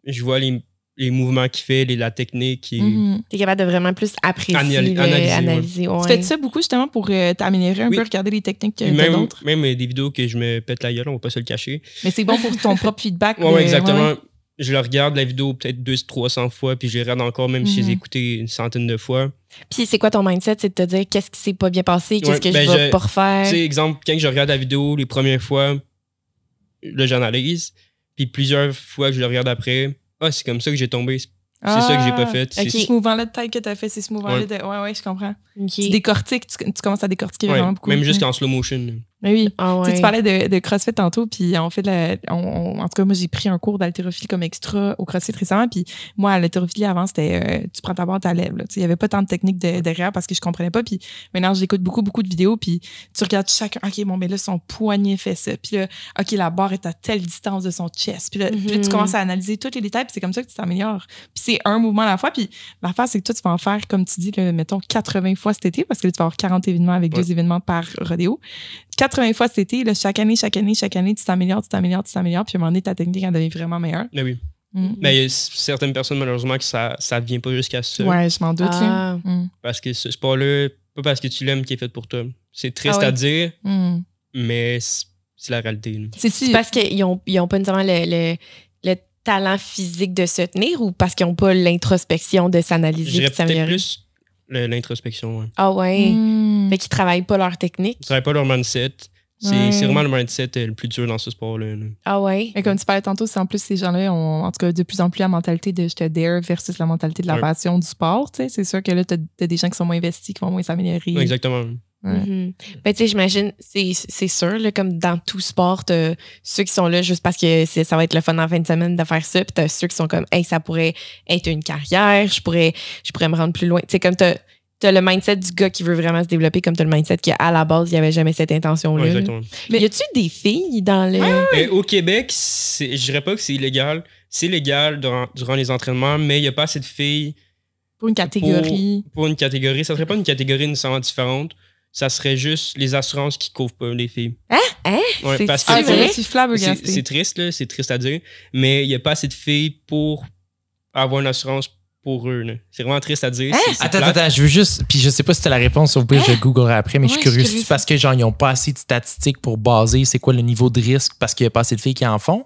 je vois les mouvements qu'il fait, la technique. Mhm. T'es capable de vraiment plus apprécier, Analyser, ouais. Tu fais ça beaucoup justement pour t'améliorer un Oui. peu, regarder les techniques Puis de d'autres. même des vidéos que je me pète la gueule, on va pas se le cacher. Mais c'est bon pour ton propre feedback. Ouais, exactement. ouais. Je le regarde la vidéo peut-être 200-300 fois, puis je les regarde encore, même si je les ai Mhm. écoutés une centaine de fois. Puis c'est quoi ton mindset? C'est de te dire qu'est-ce qui s'est pas bien passé, qu'est-ce Ouais, que ben, je vais pas refaire. Tu sais, exemple, quand je regarde la vidéo les premières fois, là, j'analyse. Puis plusieurs fois que je le regarde après, c'est comme ça que j'ai tombé. C'est ça que j'ai pas fait. ok. C'est ce mouvement-là de tête que tu as fait, c'est ce mouvement-là Ouais. de. Ouais, je comprends. Ok. Tu décortiques, tu commences à décortiquer Ouais, vraiment beaucoup. même juste Ouais. en slow motion. Mais oui. Ah Tu sais, ouais. tu parlais de CrossFit tantôt, puis on fait en tout cas, moi, j'ai pris un cours d'haltérophilie comme extra au CrossFit récemment, puis moi, à l'haltérophilie, avant, c'était tu prends ta barre, ta lève. Tu sais, il n'y avait pas tant de technique derrière parce que je comprenais pas, puis maintenant, j'écoute beaucoup de vidéos, puis tu regardes chacun, OK, bon, mais là, son poignet fait ça, puis là, OK, la barre est à telle distance de son chest, puis là, tu commences à analyser tous les détails, puis c'est comme ça que tu t'améliores. Puis c'est un mouvement à la fois, puis l'affaire, c'est que toi, tu vas en faire, comme tu dis, là, mettons, 80 fois cet été, parce que là, tu vas avoir 40 événements avec 2 événements par rodéo. 80 fois cet été, là, chaque année, tu t'améliores, puis à un moment donné, ta technique, elle devient vraiment meilleure. Mais oui. Mm. Mais il y a certaines personnes, malheureusement, que ça ne vient pas jusqu'à ça. Ouais, je m'en doute. Ah. Là. Mm. Parce que ce sport-là, pas parce que tu l'aimes qui est fait pour toi. C'est triste Ah ouais. à dire, Mm. mais c'est la réalité. là. C'est parce qu'ils ont pas nécessairement le talent physique de se tenir ou parce qu'ils n'ont pas l'introspection de Je s'analyser et dirais de peut-être s'améliorer? plus l'introspection. Ouais. Ah ouais. Mm. Fait qu'ils travaillent pas leur technique. Ils travaillent pas leur mindset. C'est Ouais. vraiment le mindset le plus dur dans ce sport-là. là. Ah ouais. Mais comme tu parlais tantôt, c'est en plus ces gens-là ont en tout cas de plus en plus la mentalité de je te dare versus la mentalité de la Ouais. passion du sport. Tu sais. C'est sûr que là, t'as des gens qui sont moins investis, qui vont moins s'améliorer. Ouais, exactement. Ouais. Mhm. Ben, tu sais, j'imagine, c'est sûr, là, comme dans tout sport, t'as ceux qui sont là juste parce que ça va être le fun en fin de semaine de faire ça, puis t'as ceux qui sont comme, hey, ça pourrait être une carrière, je pourrais me rendre plus loin. Tu sais, comme t'as le mindset du gars qui veut vraiment se développer comme t'as le mindset qu'à la base, il n'y avait jamais cette intention-là. Ouais, là. exactement. Mais y a-tu des filles dans le. Au Québec, je dirais pas que c'est illégal. C'est légal durant les entraînements, mais il n'y a pas assez de filles Pour une catégorie. pour une catégorie. Ça serait pas une catégorie nécessairement différente. Ça serait juste les assurances qui couvrent pas les filles. Hein? Ouais, C'est parce que Ah, vrai? je suis flabbergastée. c'est triste, là, c'est triste à dire, mais il n'y a pas assez de filles pour avoir une assurance pour eux. Là. C'est vraiment triste à dire. c'est Attends, plate. attends, je veux juste. Puis je sais pas si c'était la réponse, au pire, je googlerai après, mais je suis Ouais, je suis curieux. curieuse. C'est parce que, genre, ils n'ont pas assez de statistiques pour baser c'est quoi le niveau de risque parce qu'il n'y a pas assez de filles qui en font.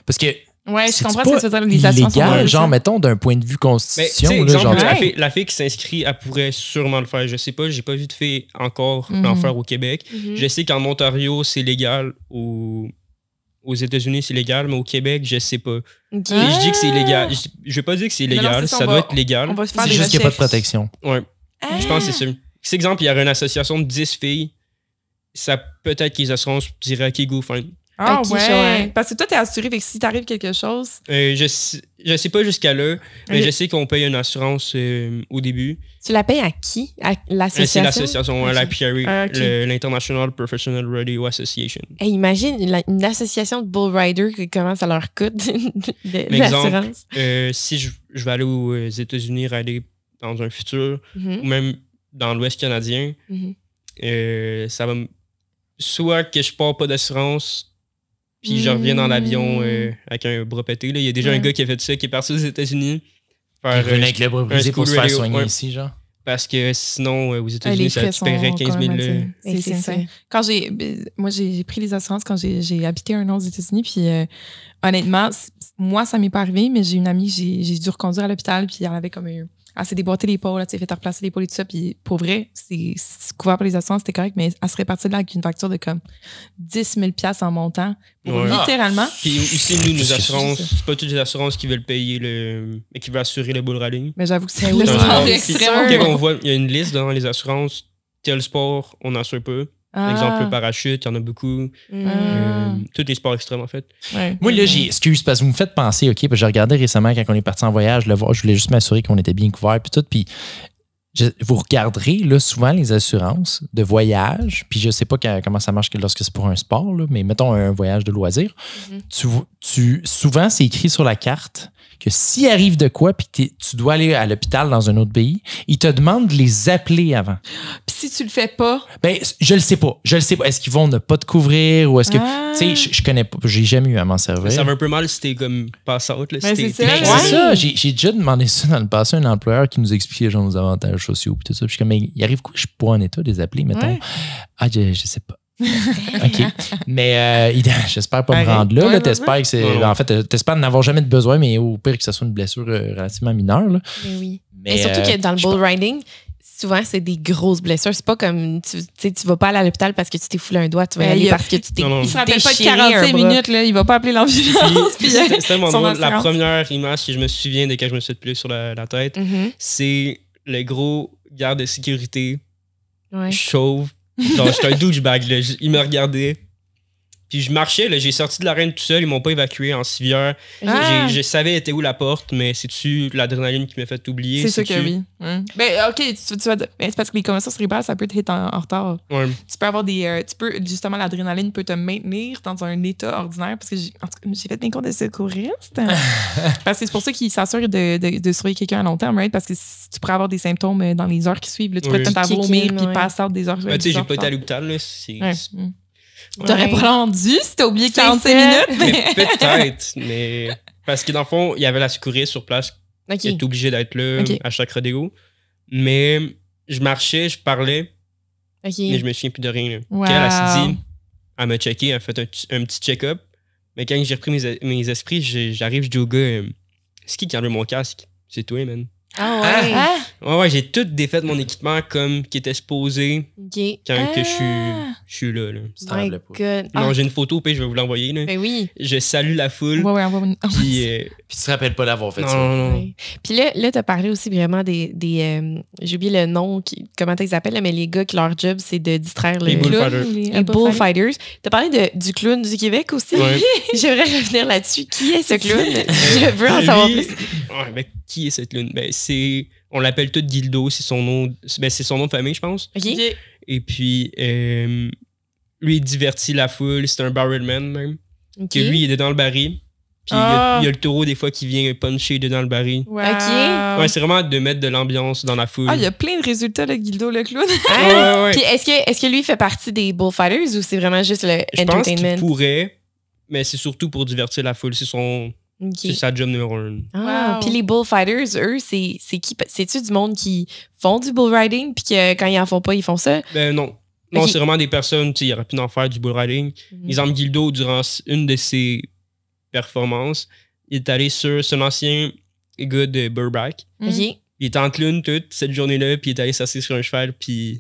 Parce que. Ouais, je c'est comprends ce que pas tu veux dire. Les assurances sont illégal, dans genre, ça. mettons, d'un point de vue Mais, tu constitution. sais, là, exemple, genre, Ouais. la fille qui s'inscrit, elle pourrait sûrement le faire. Je sais pas, j'ai pas vu de fille encore Mhm. en faire au Québec. Mhm. Je sais qu'en Ontario, c'est légal. Aux États-Unis, c'est légal, mais au Québec, je sais pas. Ok. Et je dis que c'est illégal. Je vais pas dire que c'est Non, non, illégal, c'est ça, ça on doit va- être légal. On va faire c'est des juste qu'il n'y a pas de recherches. protection. Ouais, Ah. je pense que c'est ça. Si, exemple, il y aurait une association de 10 filles, ça peut-être qu'ils assurances diraient OK, go, fine. Ah Ok, ouais. ouais. Parce que toi, t'es assuré, fait que si t'arrive quelque chose. Je sais pas jusqu'à là, mais Ok. je sais qu'on paye une assurance au début. Tu la payes à qui? À C'est l'association? l'association, Ok. la PRA, Ah, ok. l'International Professional Radio Association. Hey, imagine une association de bull riders, comment ça leur coûte de Exemple, l'assurance. si je vais aller aux États-Unis rider dans un futur, Mhm, ou même dans l'Ouest canadien, mhm. ça va soit que je pars pas d'assurance, puis je reviens dans l'avion avec un bras pété. Là. Il y a déjà un Ouais. gars qui a fait ça, qui est parti aux États-Unis. Il Faire, revenait avec le bras brisé pour se school faire radio, soigner ouais. ici, genre. parce que sinon, aux Les États-Unis, frais tu paierais sont 15 quand 000. même assez- Et c'est c'est ça. ça. Quand moi, j'ai pris les assurances quand j'ai habité un an aux États-Unis. Puis honnêtement, moi, ça m'est pas arrivé, mais j'ai une amie que j'ai dû reconduire à l'hôpital. Puis elle avait comme elle s'est déboîté l'épaule, elle s'est fait replacer l'épaule et tout ça. Puis pour vrai, c'est couvert par les assurances, c'était correct, mais elle serait partie de là avec une facture de comme 10 000 $ en montant. Pour Ouais. littéralement. Puis aussi, nous, nos Qu'est-ce que assurances, c'est ça? c'est pas toutes les assurances qui veulent payer mais qui veulent assurer le bull riding. Mais j'avoue que c'est Oui, le c'est sport sûr. extrême. Quand on voit, il y a une liste dans les assurances, tel sport, on assure peu. Par exemple, le parachute, il y en a beaucoup. Mm. Tous les sports extrêmes, en fait. Ouais. Moi, là, excuse, parce que vous me faites penser, OK, parce que j'ai regardé récemment quand on est parti en voyage, je voulais juste m'assurer qu'on était bien couvert, puis tout, puis vous regarderez là, souvent les assurances de voyage, puis je sais pas comment ça marche lorsque c'est pour un sport, là, mais mettons un voyage de loisirs. Souvent, c'est écrit sur la carte que s'il arrive de quoi, puis tu dois aller à l'hôpital dans un autre pays, ils te demandent de les appeler avant. Puis si tu le fais pas, Ben, je le sais pas. Est-ce qu'ils vont ne pas te couvrir ou est-ce que. Ah. Tu sais, je connais pas. J'ai jamais eu à m'en servir. Ça va un peu mal si t'es comme pass-out. Là, Ben, si c'est t'es- ça. t'es- Mais Ouais. c'est ça, j'ai déjà demandé ça dans le passé à un employeur qui nous expliquait genre nos avantages sociaux puis tout ça. Puis je suis comme, mais il arrive quoi? Je suis pas en état de les appeler, mettons. Ouais. Ah, je sais pas. OK. Mais j'espère pas me Pareil. rendre là. Ouais, là. non, T'espères que c'est. non. En fait, t'espères n'avoir jamais de besoin, mais au pire que ce soit une blessure relativement mineure. Là. Mais oui. Mais, Et surtout que dans le je bull riding, souvent, c'est des grosses blessures. C'est pas comme, tu sais, tu vas pas aller à l'hôpital parce que tu t'es foulé un doigt, tu vas y Ben, aller il y a- parce que tu t'es Non, non. il se rappelle pas de déchiré un 45 bras. minutes, là, il va pas appeler l'ambulance. Puis, puis, c'est tellement son drôle. La assurance. première image que je me souviens de quand je me suis fait sur la tête, Mhm. c'est le gros garde de sécurité Ouais. chauve. Genre, j'étais un douchebag, là. Il me regardait. Puis je marchais, là, j'ai sorti de l'arène tout seul, ils m'ont pas évacué en civière. Ah. Je savais était où la porte, mais c'est-tu l'adrénaline qui m'a fait oublier? C'est sûr que C'est-tu- oui. Ouais. Ben, OK, tu vas, ben, c'est parce que les commotions cérébrales, ça peut te hit en retard. Ouais. Tu peux avoir des. Justement, l'adrénaline peut te maintenir dans un état ordinaire parce que en tout cas, j'ai fait mes cours de secouriste. Parce que c'est pour ça qu'ils s'assurent de surveiller quelqu'un à long terme, right? Parce que tu pourrais avoir des symptômes dans les heures qui suivent. Là, tu pourrais Oui. peut-être à Kick vomir in, puis ouais. pass out des heures. Ben, tu sais, des j'ai heures pas été à plus l'hôpital, là. C'est. tard. Ouais. Ouais. T'aurais pas rendu si t'as oublié C'est 45 ça. minutes. Mais peut-être, mais. Parce que dans le fond, il y avait la secouriste sur place OK. qui est obligé d'être là Ok. à chaque rodéo. Mais je marchais, je parlais, OK. mais je me souviens plus de rien. Là. Wow. Quand elle s'est dit, elle m'a checké, elle a fait un petit check-up. Mais quand j'ai repris mes esprits, j'arrive, je dis au gars, c'est qui a enlevé mon casque? C'est toi, man. Ah ouais. Ah, Ouais, j'ai tout défait mon équipement comme qui était supposé OK. quand que Ah. je suis là. là. Tu t'en My rappelles pas. God. Non, j'ai une photo, puis je vais vous l'envoyer. Là. Ben oui. Je salue la foule. Ouais, on va. Puis, Puis tu te rappelles pas d'avoir fait non, ça. non, non. Ouais. Puis là tu as parlé aussi vraiment des j'ai oublié le nom, comment ils s'appellent, là, mais les gars qui leur job, c'est de distraire Les le bullfighters. les bullfighters. Tu as parlé du clown du Québec aussi. Ouais. J'aimerais revenir là-dessus. Qui est ce clown? Je veux en savoir Lui- plus. Ouais, ben, qui est cette lune? Ben, on l'appelle tout Gildo, c'est son nom de famille, je pense. OK. Et puis, lui, il divertit la foule. C'est un barrelman, même. OK. Que lui, il est dans le baril. Puis il y a le taureau, des fois, qui vient puncher dedans le baril. Wow. Ok. Ouais, c'est vraiment de mettre de l'ambiance dans la foule. Ah, il y a plein de résultats, le Gildo, le clown. Ah, Ouais. Puis est-ce que lui fait partie des bullfighters ou c'est vraiment juste le Je pense qu'il entertainment? pourrait, mais c'est surtout pour divertir la foule. C'est OK. sa job numéro 1. Ah, Wow. puis les bullfighters, eux, c'est qui? C'est-tu du monde qui font du bull riding puis que quand ils en font pas, ils font ça? Ben non. Non, Ok. c'est vraiment des personnes, tu sais, il aurait pu en faire du bull riding. Exemple, Gildo, durant une de ses performances, il est allé c'est un ancien gars de Burbank. OK. Il était en clown toute cette journée-là, puis il est allé s'asseoir sur un cheval, puis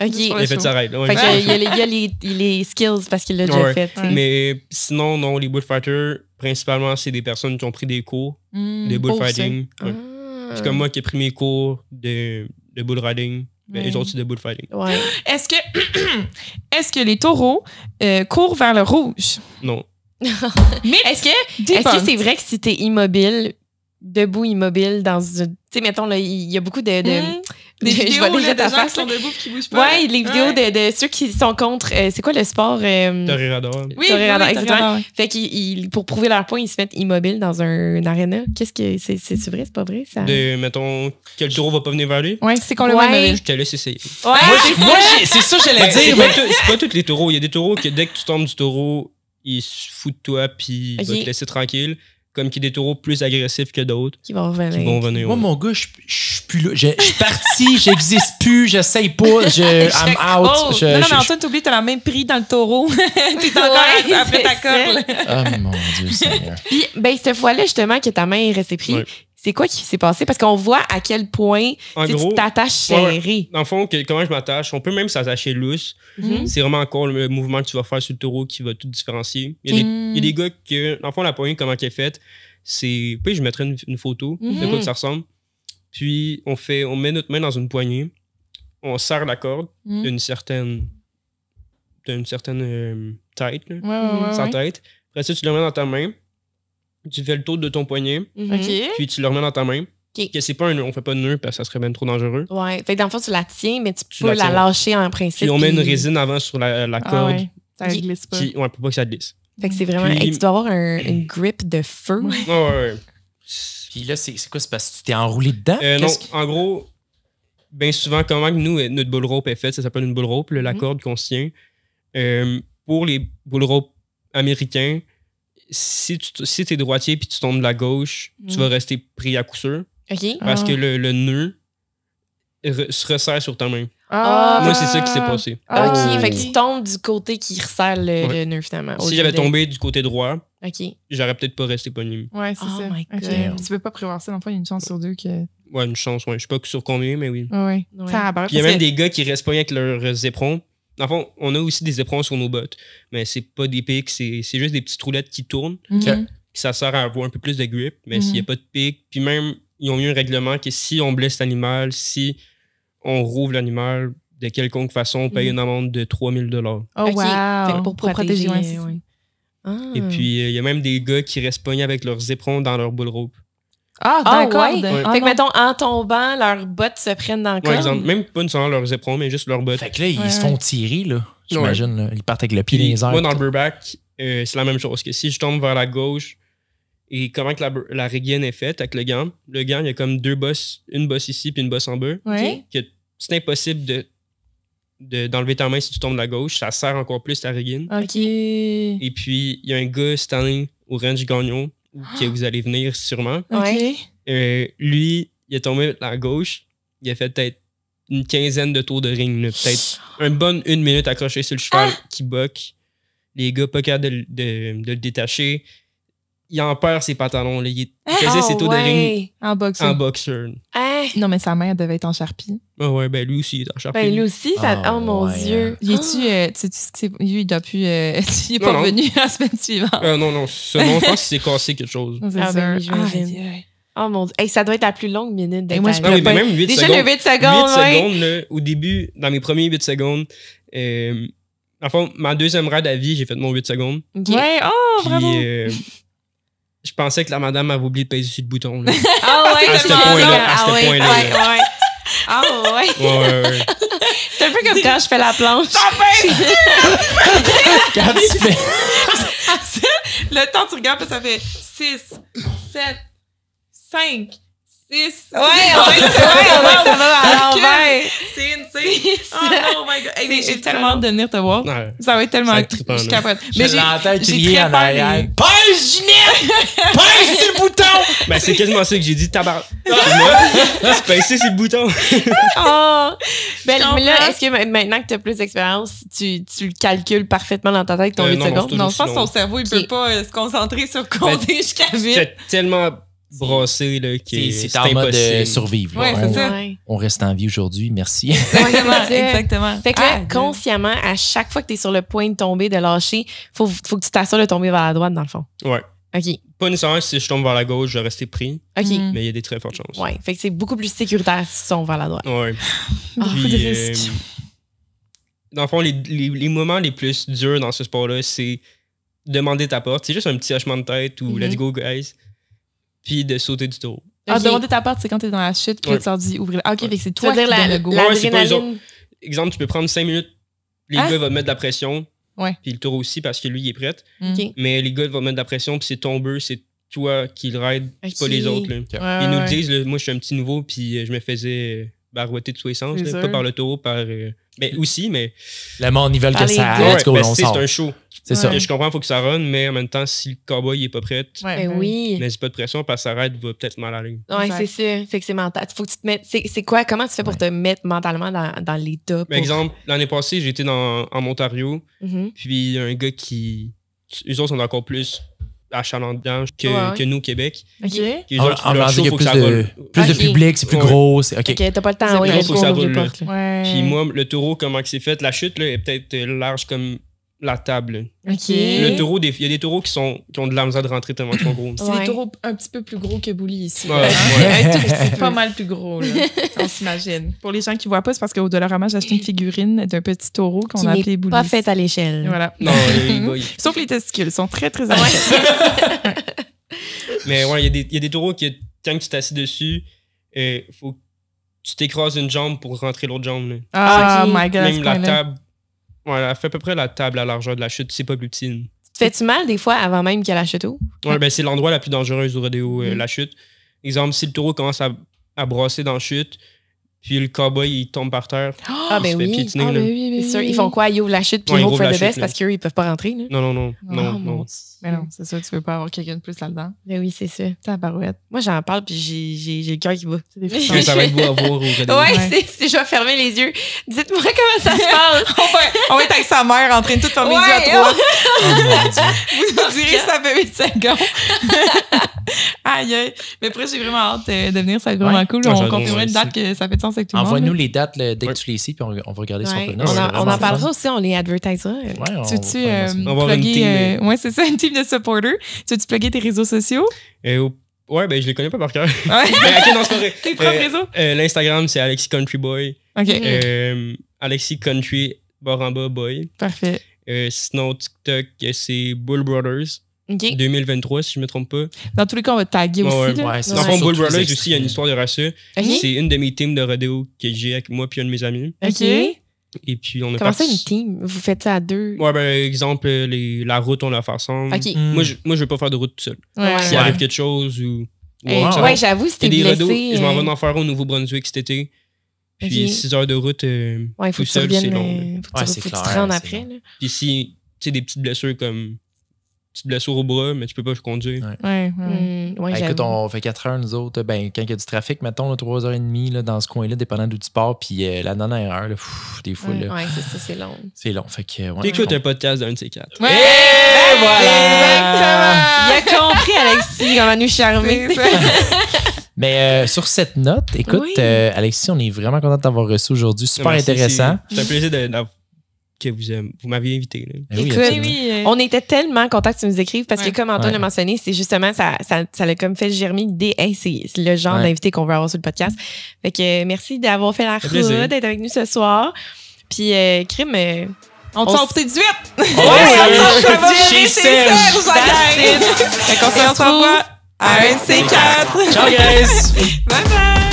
OK. Juste il pour a le fait show. sa règle. Fait qu'il y a les skills parce qu'il l'a déjà Ouais. fait. tu sais. Mais sinon, non, les bullfighters, principalement, c'est des personnes qui ont pris des cours de bullfighting. Ouais. Ah. C'est comme moi qui ai pris mes cours de bull riding. Ben, Ouais. les autres, c'est de bullfighting. Ouais. Est-ce que les taureaux courent vers le rouge? Non. Mais Est-ce que c'est vrai que si t'es immobile, debout immobile dans une... Tu sais, mettons, là, il y a beaucoup de des je vidéos vois là, déjà de ta gens face, qui sont là. debout et qui bougent pas? Ouais, les vidéos de ceux qui sont contre... c'est quoi le sport? Toreador. Oui, Toreador, oui, exactement. Toreador, ouais. Fait qu'ils pour prouver leur point, ils se mettent immobiles dans un aréna. Qu'est-ce que... C'est vrai, c'est pas vrai? Ça... Mettons, quel taureau va pas venir vers lui? Ouais, c'est qu'on le Ouais. met Je te laisse essayer. Ouais, C'est ça que j'allais Ben, c'est dire. pas tous les taureaux. Il y a des taureaux que dès que tu tombes du taureau, ils se foutent de toi puis ils vont Ok. te laisser tranquille. Comme qu'il y a des taureaux plus agressifs que d'autres qui vont revenir. qui vont venir. Moi, ouais. mon gars, je suis plus là. Je suis parti, j'existe plus, j'essaye pas, I'm out. Oh, non, mais Antoine, t'oublies, t'as la même prix dans le taureau. T'es encore Ouais, après ta c'est corde. ça. Oh mon Dieu Seigneur. Puis, ben, cette fois-là, justement, que ta main est restée prise, Ouais. c'est quoi qui s'est passé? Parce qu'on voit à quel point En tu sais, gros, tu t'attaches ouais, ouais. serré. dans le fond, comment je m'attache, on peut même s'attacher loose. Mhm. C'est vraiment encore le mouvement que tu vas faire sur le taureau qui va tout différencier. Il y a des gars que, dans le fond, la poignée, comment elle est faite, c'est. Puis je mettrai une photo de quoi que ça ressemble. Puis on met notre main dans une poignée, on serre la corde Mhm. d'une certaine tête, là, Ouais, sans tête. Après ça, tu le remets dans ta main, tu fais le tour de ton poignet, Mhm. OK. puis tu le remets dans ta main. Ok. Que c'est pas un nœud, on fait pas de nœud parce que ça serait même trop dangereux. Ouais. Fait que dans le fond, tu la tiens, mais tu Tu peux la la tiens. lâcher en principe. Puis on met une puis- résine avant sur la Ah corde, ouais, ça Qui- glisse pas. pour pas que ça glisse. Fait que c'est vraiment. Puis- Hey, tu dois avoir une grip de feu. Ouais. Puis là, c'est quoi? C'est parce que tu t'es enroulé dedans? Non, Qu'est-ce que- en gros, bien souvent, comment que nous, notre bull rope est faite, ça s'appelle une bull rope, là, la Mhm. corde qu'on se tient. Pour les bull rope américains, si tu es droitier puis tu tombes de la gauche, tu Mhm. vas rester pris à coup sûr OK? parce Ah. que le nœud se resserre sur ta main. Ah. Moi, c'est ça qui s'est passé. Ah, OK. ok. Fait que tu tombes du côté qui resserre le nœud, finalement. au Si lieu j'avais de- tombé du côté droit, OK. j'aurais peut-être pas resté pogné. Ouais, c'est Oh ça. my Ok. God. Tu peux pas prévoir ça. Dans le fond, il y a une chance sur deux que. Ouais, une chance, ouais. Je sais pas sur combien, mais oui. Ouais. Ouais. Ça a Puis il y a même des gars qui restent pognés avec leurs éperons. Dans le fond, on a aussi des éperons sur nos bottes, mais c'est pas des pics, c'est juste des petites roulettes qui tournent. Mhm. Ça sert à avoir un peu plus de grip, mais Mhm. s'il n'y a pas de pic, puis même, ils ont mis un règlement que si on blesse l'animal, si on rouvre l'animal, de quelconque façon, on paye Mhm. une amende de 3000 $. Oh, OK. wow. Fait que pour protéger. ouais, c'est ça. ouais. Ah. Et puis, il y a même des gars qui restent pognés avec leurs éperons dans leur bull rope. Ah, Ah, d'accord. ouais. Ouais. Fait que, mettons, en tombant, leurs bottes se prennent dans le Ouais, corps. exemple, même pas nécessairement leurs éperons, mais juste leurs bottes. Fait que là, ils Ouais, se font tirer, là. J'imagine, là. Ils partent avec le pied dans Puis, les airs. moi, dans le burback, c'est la même chose. Que si je tombe vers la gauche, et comment que la régine est faite avec le gant, il y a comme deux bosses, une bosse ici puis une bosse en bas. Ouais. Que c'est impossible d'enlever ta main si tu tombes de la gauche. Ça serre encore plus ta régine. OK. Et puis, il y a un gars cette année au Range Gagnon, que vous allez venir sûrement. Ouais. OK. Lui, il est tombé de la gauche. Il a fait peut-être une quinzaine de tours de ring. là. Peut-être une bonne 1 minute accroché sur le cheval qui boque. Les gars, pas capable de le détacher. Il en perd ses pantalons. Là. Il faisait ses tours de ring En boxe. en boxeur. Hein? Non, mais sa mère devait être en charpie. Ah ouais, ben lui aussi, il est en charpie. Ben, lui aussi, ça... Ah, oh mon ouais, Dieu. Il est-tu, tu sais ce que c'est? Lui, il doit plus. Il est pas Non, non. revenu la semaine suivante. Non, seulement je pense qu'il s'est cassé quelque chose. C'est Ah, ben oui, sûr. j'imagine. Aïe, aïe. Oh mon Dieu. Hey, ça doit être la plus longue minute de Et moi, ta je vie. Ah oui, pas- ben même 8 Déjà secondes. le 8 8 secondes, ouais. secondes, là, au début, dans mes premiers 8 secondes, en fait, ma deuxième ride à vie, j'ai fait mon 8 secondes. OK. Ouais, oh, Puis, bravo. je pensais que la madame avait oublié de peser sur le bouton. Là. Ah ouais, À ce point-là, à ce point-là. ouais. Ah ouais. Ouais. C'est un peu comme quand je fais la planche. Quand tu fais. Le temps, tu regardes, puis ça fait 6, 7, 5, 6. Ouais, on dirait que ça va à l'envers. C'est une, oh my god. Hey, j'ai tellement hâte de venir te voir. Ouais. Ça va être tellement. Ça va être trippant, Je là. capote. Je l'entends crier très en peur arrière. des- Pèse, Ginette! Pèse sur le bouton! Ben, c'est quasiment ça que j'ai dit, tabac. C'est pincer sur le bouton. Oh! Ben, Je mais là, comprends. est-ce que maintenant que tu as plus d'expérience, tu le calcules parfaitement dans ta tête, ton 8 non, secondes? c'est Non, je pense que ton Sinon. cerveau, il peut pas se concentrer sur compter jusqu'à 8. C'est tellement brassé là, que C'est en mode survivre. Ouais, là. c'est ça. Ouais. On reste en vie aujourd'hui, merci. Exactement. Exactement. Fait que là, Ah, consciemment, à chaque fois que tu es sur le point de tomber, de lâcher, faut que tu t'assures de tomber vers la droite, dans le fond. Ouais. OK. Pas nécessairement si je tombe vers la gauche, je vais rester pris, OK. Mm. mais il y a des très fortes chances. Ouais. Fait que c'est beaucoup plus sécuritaire si tu tombes vers la droite. Ouais. Beaucoup de Puis, risques. dans le fond, les moments les plus durs dans ce sport-là, c'est demander ta porte. C'est juste un petit hochement de tête ou Mhm. let's go, guys. Puis de sauter du taureau. Ah, OK. demander ta porte, c'est quand t'es dans la chute, puis là, tu leur dis ouvrir. Ah, OK, fait que c'est Tu veux toi dire qui donne le go. Ouais, c'est pas eux l'adrénaline. Exemple, tu peux prendre 5 minutes. Les Hein? gars vont te mettre de la pression. Ouais. Puis le taureau aussi parce que lui, il est prêt. Mm. OK. Mais les gars vont te mettre de la pression, puis c'est ton beurre, c'est toi qui le raide, c'est pas Ok. les autres. Là. Ouais, Ils nous ouais. disent, là, moi je suis un petit nouveau, puis je me faisais barouetter de tous les sens, C'est là, sûr. pas par le taureau, par. Mais aussi, mais. Le monde, ils veulent Par que les ça gars. arrête, qu'on ben, on c'est sort. un show. C'est ça. Ouais. Je comprends, il faut que ça run, mais en même temps, si le cowboy il est pas prêt, Ouais, Ben oui. mais c'est pas de pression parce que ça raide va peut-être mal aller. Ouais, Exact. c'est ça. Fait que c'est mental. Faut que tu te mettes. C'est quoi? Comment tu fais pour te mettre mentalement dans l'état? Par pour- exemple, l'année passée, j'étais en Ontario, Mhm. puis un gars qui. Eux autres sont encore plus achalandants que, Ouais, ouais. que nous, au Québec. OK. Les En autres, en leur voulant show, dire faut qu'il y que a ça plus de, roule. plus de Ok. public, c'est plus Ouais. gros. C'est, OK. Ok, t'as pas le temps. C'est Ouais, plus let's gros, go, ça on ouvre les roule, portes, là. Ouais. Puis moi, le taureau, comment que c'est fait, la chute là, est peut-être large comme la table. OK. Le taureau, il y a des taureaux qui ont de la misère de rentrer tellement ils sont gros. C'est Ouais. des taureaux un petit peu plus gros que Bully ici. Ouais, là, hein? ouais. Un tout petit peu. Pas mal plus gros, là. On s'imagine. Pour les gens qui voient pas, c'est parce qu'au Dollarama, j'ai acheté une figurine d'un petit taureau qu'on Qui a appelé n'est Bully. pas faite à l'échelle. Voilà. Non, Sauf les testicules, ils sont très, très Ouais. avancés. mais ouais, il y a des taureaux qui, quand tu t'assis dessus, faut que tu t'écrases une jambe pour rentrer l'autre jambe. Là. Ah, Ok. my God. à ce Même la point-là. table, ouais, elle fait à peu près la table à la largeur de la chute, c'est pas plus petit. Tu te fais-tu mal des fois avant même qu'il y ait la chute ou? Ouais, ben, c'est l'endroit la plus dangereuse du rodéo, Mhm. la chute. Exemple, si le taureau commence à brasser dans la chute, puis le cowboy il tombe par terre, Ah, il ben se fait oui. piétiner. Ah, là. ben oui, oui, C'est sûr. oui. Ils font quoi? Ils ouvrent la chute puis Ouais, ils ils hope ouvrent for la the best chute, parce qu'eux, ils peuvent pas rentrer. Là. Non. Oh, mon non. Dieu. Mais non, c'est ça, tu veux pas avoir quelqu'un de plus là-dedans. Ben oui, c'est ça. Tabarouette. Moi, j'en parle puis j'ai le cœur qui bat. C'est des frissons. Mais ça va être beau à voir au rodéo. Ouais, Ouais. je vais fermer les yeux. Dites-moi comment ça se passe. On va être avec sa mère en train de tout fermer les yeux à Ouais, trois. Oh mon Dieu. Vous direz que ça fait 8 secondes. Aïe, aïe. Mais après, j'ai vraiment hâte de venir. Ça va être vraiment Ouais. cool. Ah, On j'adore, confirmera ouais, une date que ça fait de sens avec tout le monde. Envoie-nous là. les dates là, dès que Ouais. tu les sais, puis on va regarder sur Ouais. Internet. On C'est en vraiment fun. parlera aussi, on les advertisera. Ouais, Tu veux-tu on va faire ça. On va avoir une plugger... team, ouais, c'est ça, une team de supporters. Tu veux-tu plugger tes réseaux sociaux? Ouais, ben je les connais pas par cœur. Ouais. Mais ok, non, c'est pas vrai. Tes propres réseaux? L'Instagram, c'est Alexis Country Boy. OK. Alexis Country Baramba Boy. Parfait. Sinon, TikTok, c'est Bull Brothers OK. 2023, si je me trompe pas. Dans tous les cas, on va te taguer Ouais, aussi. là. Ouais, c'est Dans le fond, surtout Bull les Brothers extraits. aussi, il y a une histoire derrière ça. OK. C'est une de mes teams de rodéo que j'ai avec moi puis un de mes amis. OK. Et puis, on a Comment ça, parti- une team? Vous faites ça à deux? Ouais, ben, exemple, la route, on la fait ensemble. OK. Mm. Moi, je veux pas faire de route tout seul. Ouais. S'il Ouais. arrive quelque chose ou. Eh, autre, ça ouais, va. j'avoue, si Il t'es y a des blessé... rodeos, je m'en vais en faire au Nouveau-Brunswick cet été. Puis Ok. 6 heures de route Ouais, il faut tout que tu seul, reviennes... c'est long. là. Faut que Ouais, tu, c'est faut que tu te clair, rendes c'est après. long. Là. Puis si, tu sais, des petites blessures comme. Petite blessure au bras, mais tu peux pas conduire. Ouais. Ouais. Ouais, Ben, écoute, j'avoue. on fait 4 heures, nous autres. Ben, quand il y a du trafic, mettons, là, 3h30 là, dans ce coin-là, dépendant d'où tu pars. Puis la dernière heure, là, des fois, Ouais. là, Ouais, c'est ça, c'est long. c'est long. Fait que, ouais, T'écoutes je un podcast d'un de ces quatre. Ouais. Et voilà! Exactement! Il a compris, Alexis, comment nous charmer. C'est ça. Mais sur cette note, écoute, Oui. Alexis, on est vraiment content de t'avoir reçu aujourd'hui. Super Merci, intéressant. C'est un plaisir que vous m'aviez invité. Là. Ben oui, Écoute, absolument. Oui, On était tellement contents que tu nous écrives parce Ouais. que, comme Antoine Ouais. l'a mentionné, c'est justement, ça l'a comme fait germer l'idée. Hey, c'est le genre Ouais. d'invité qu'on veut avoir sur le podcast. Fait que merci d'avoir fait la fait plaisir. route, d'être avec nous ce soir. Puis, Crime, On te sort pour tes 18! Ouais, ça va chez chez Serge. Serge, la gang. Fait qu'on se retrouve à un de ces 4. Ciao, guys! Bye bye!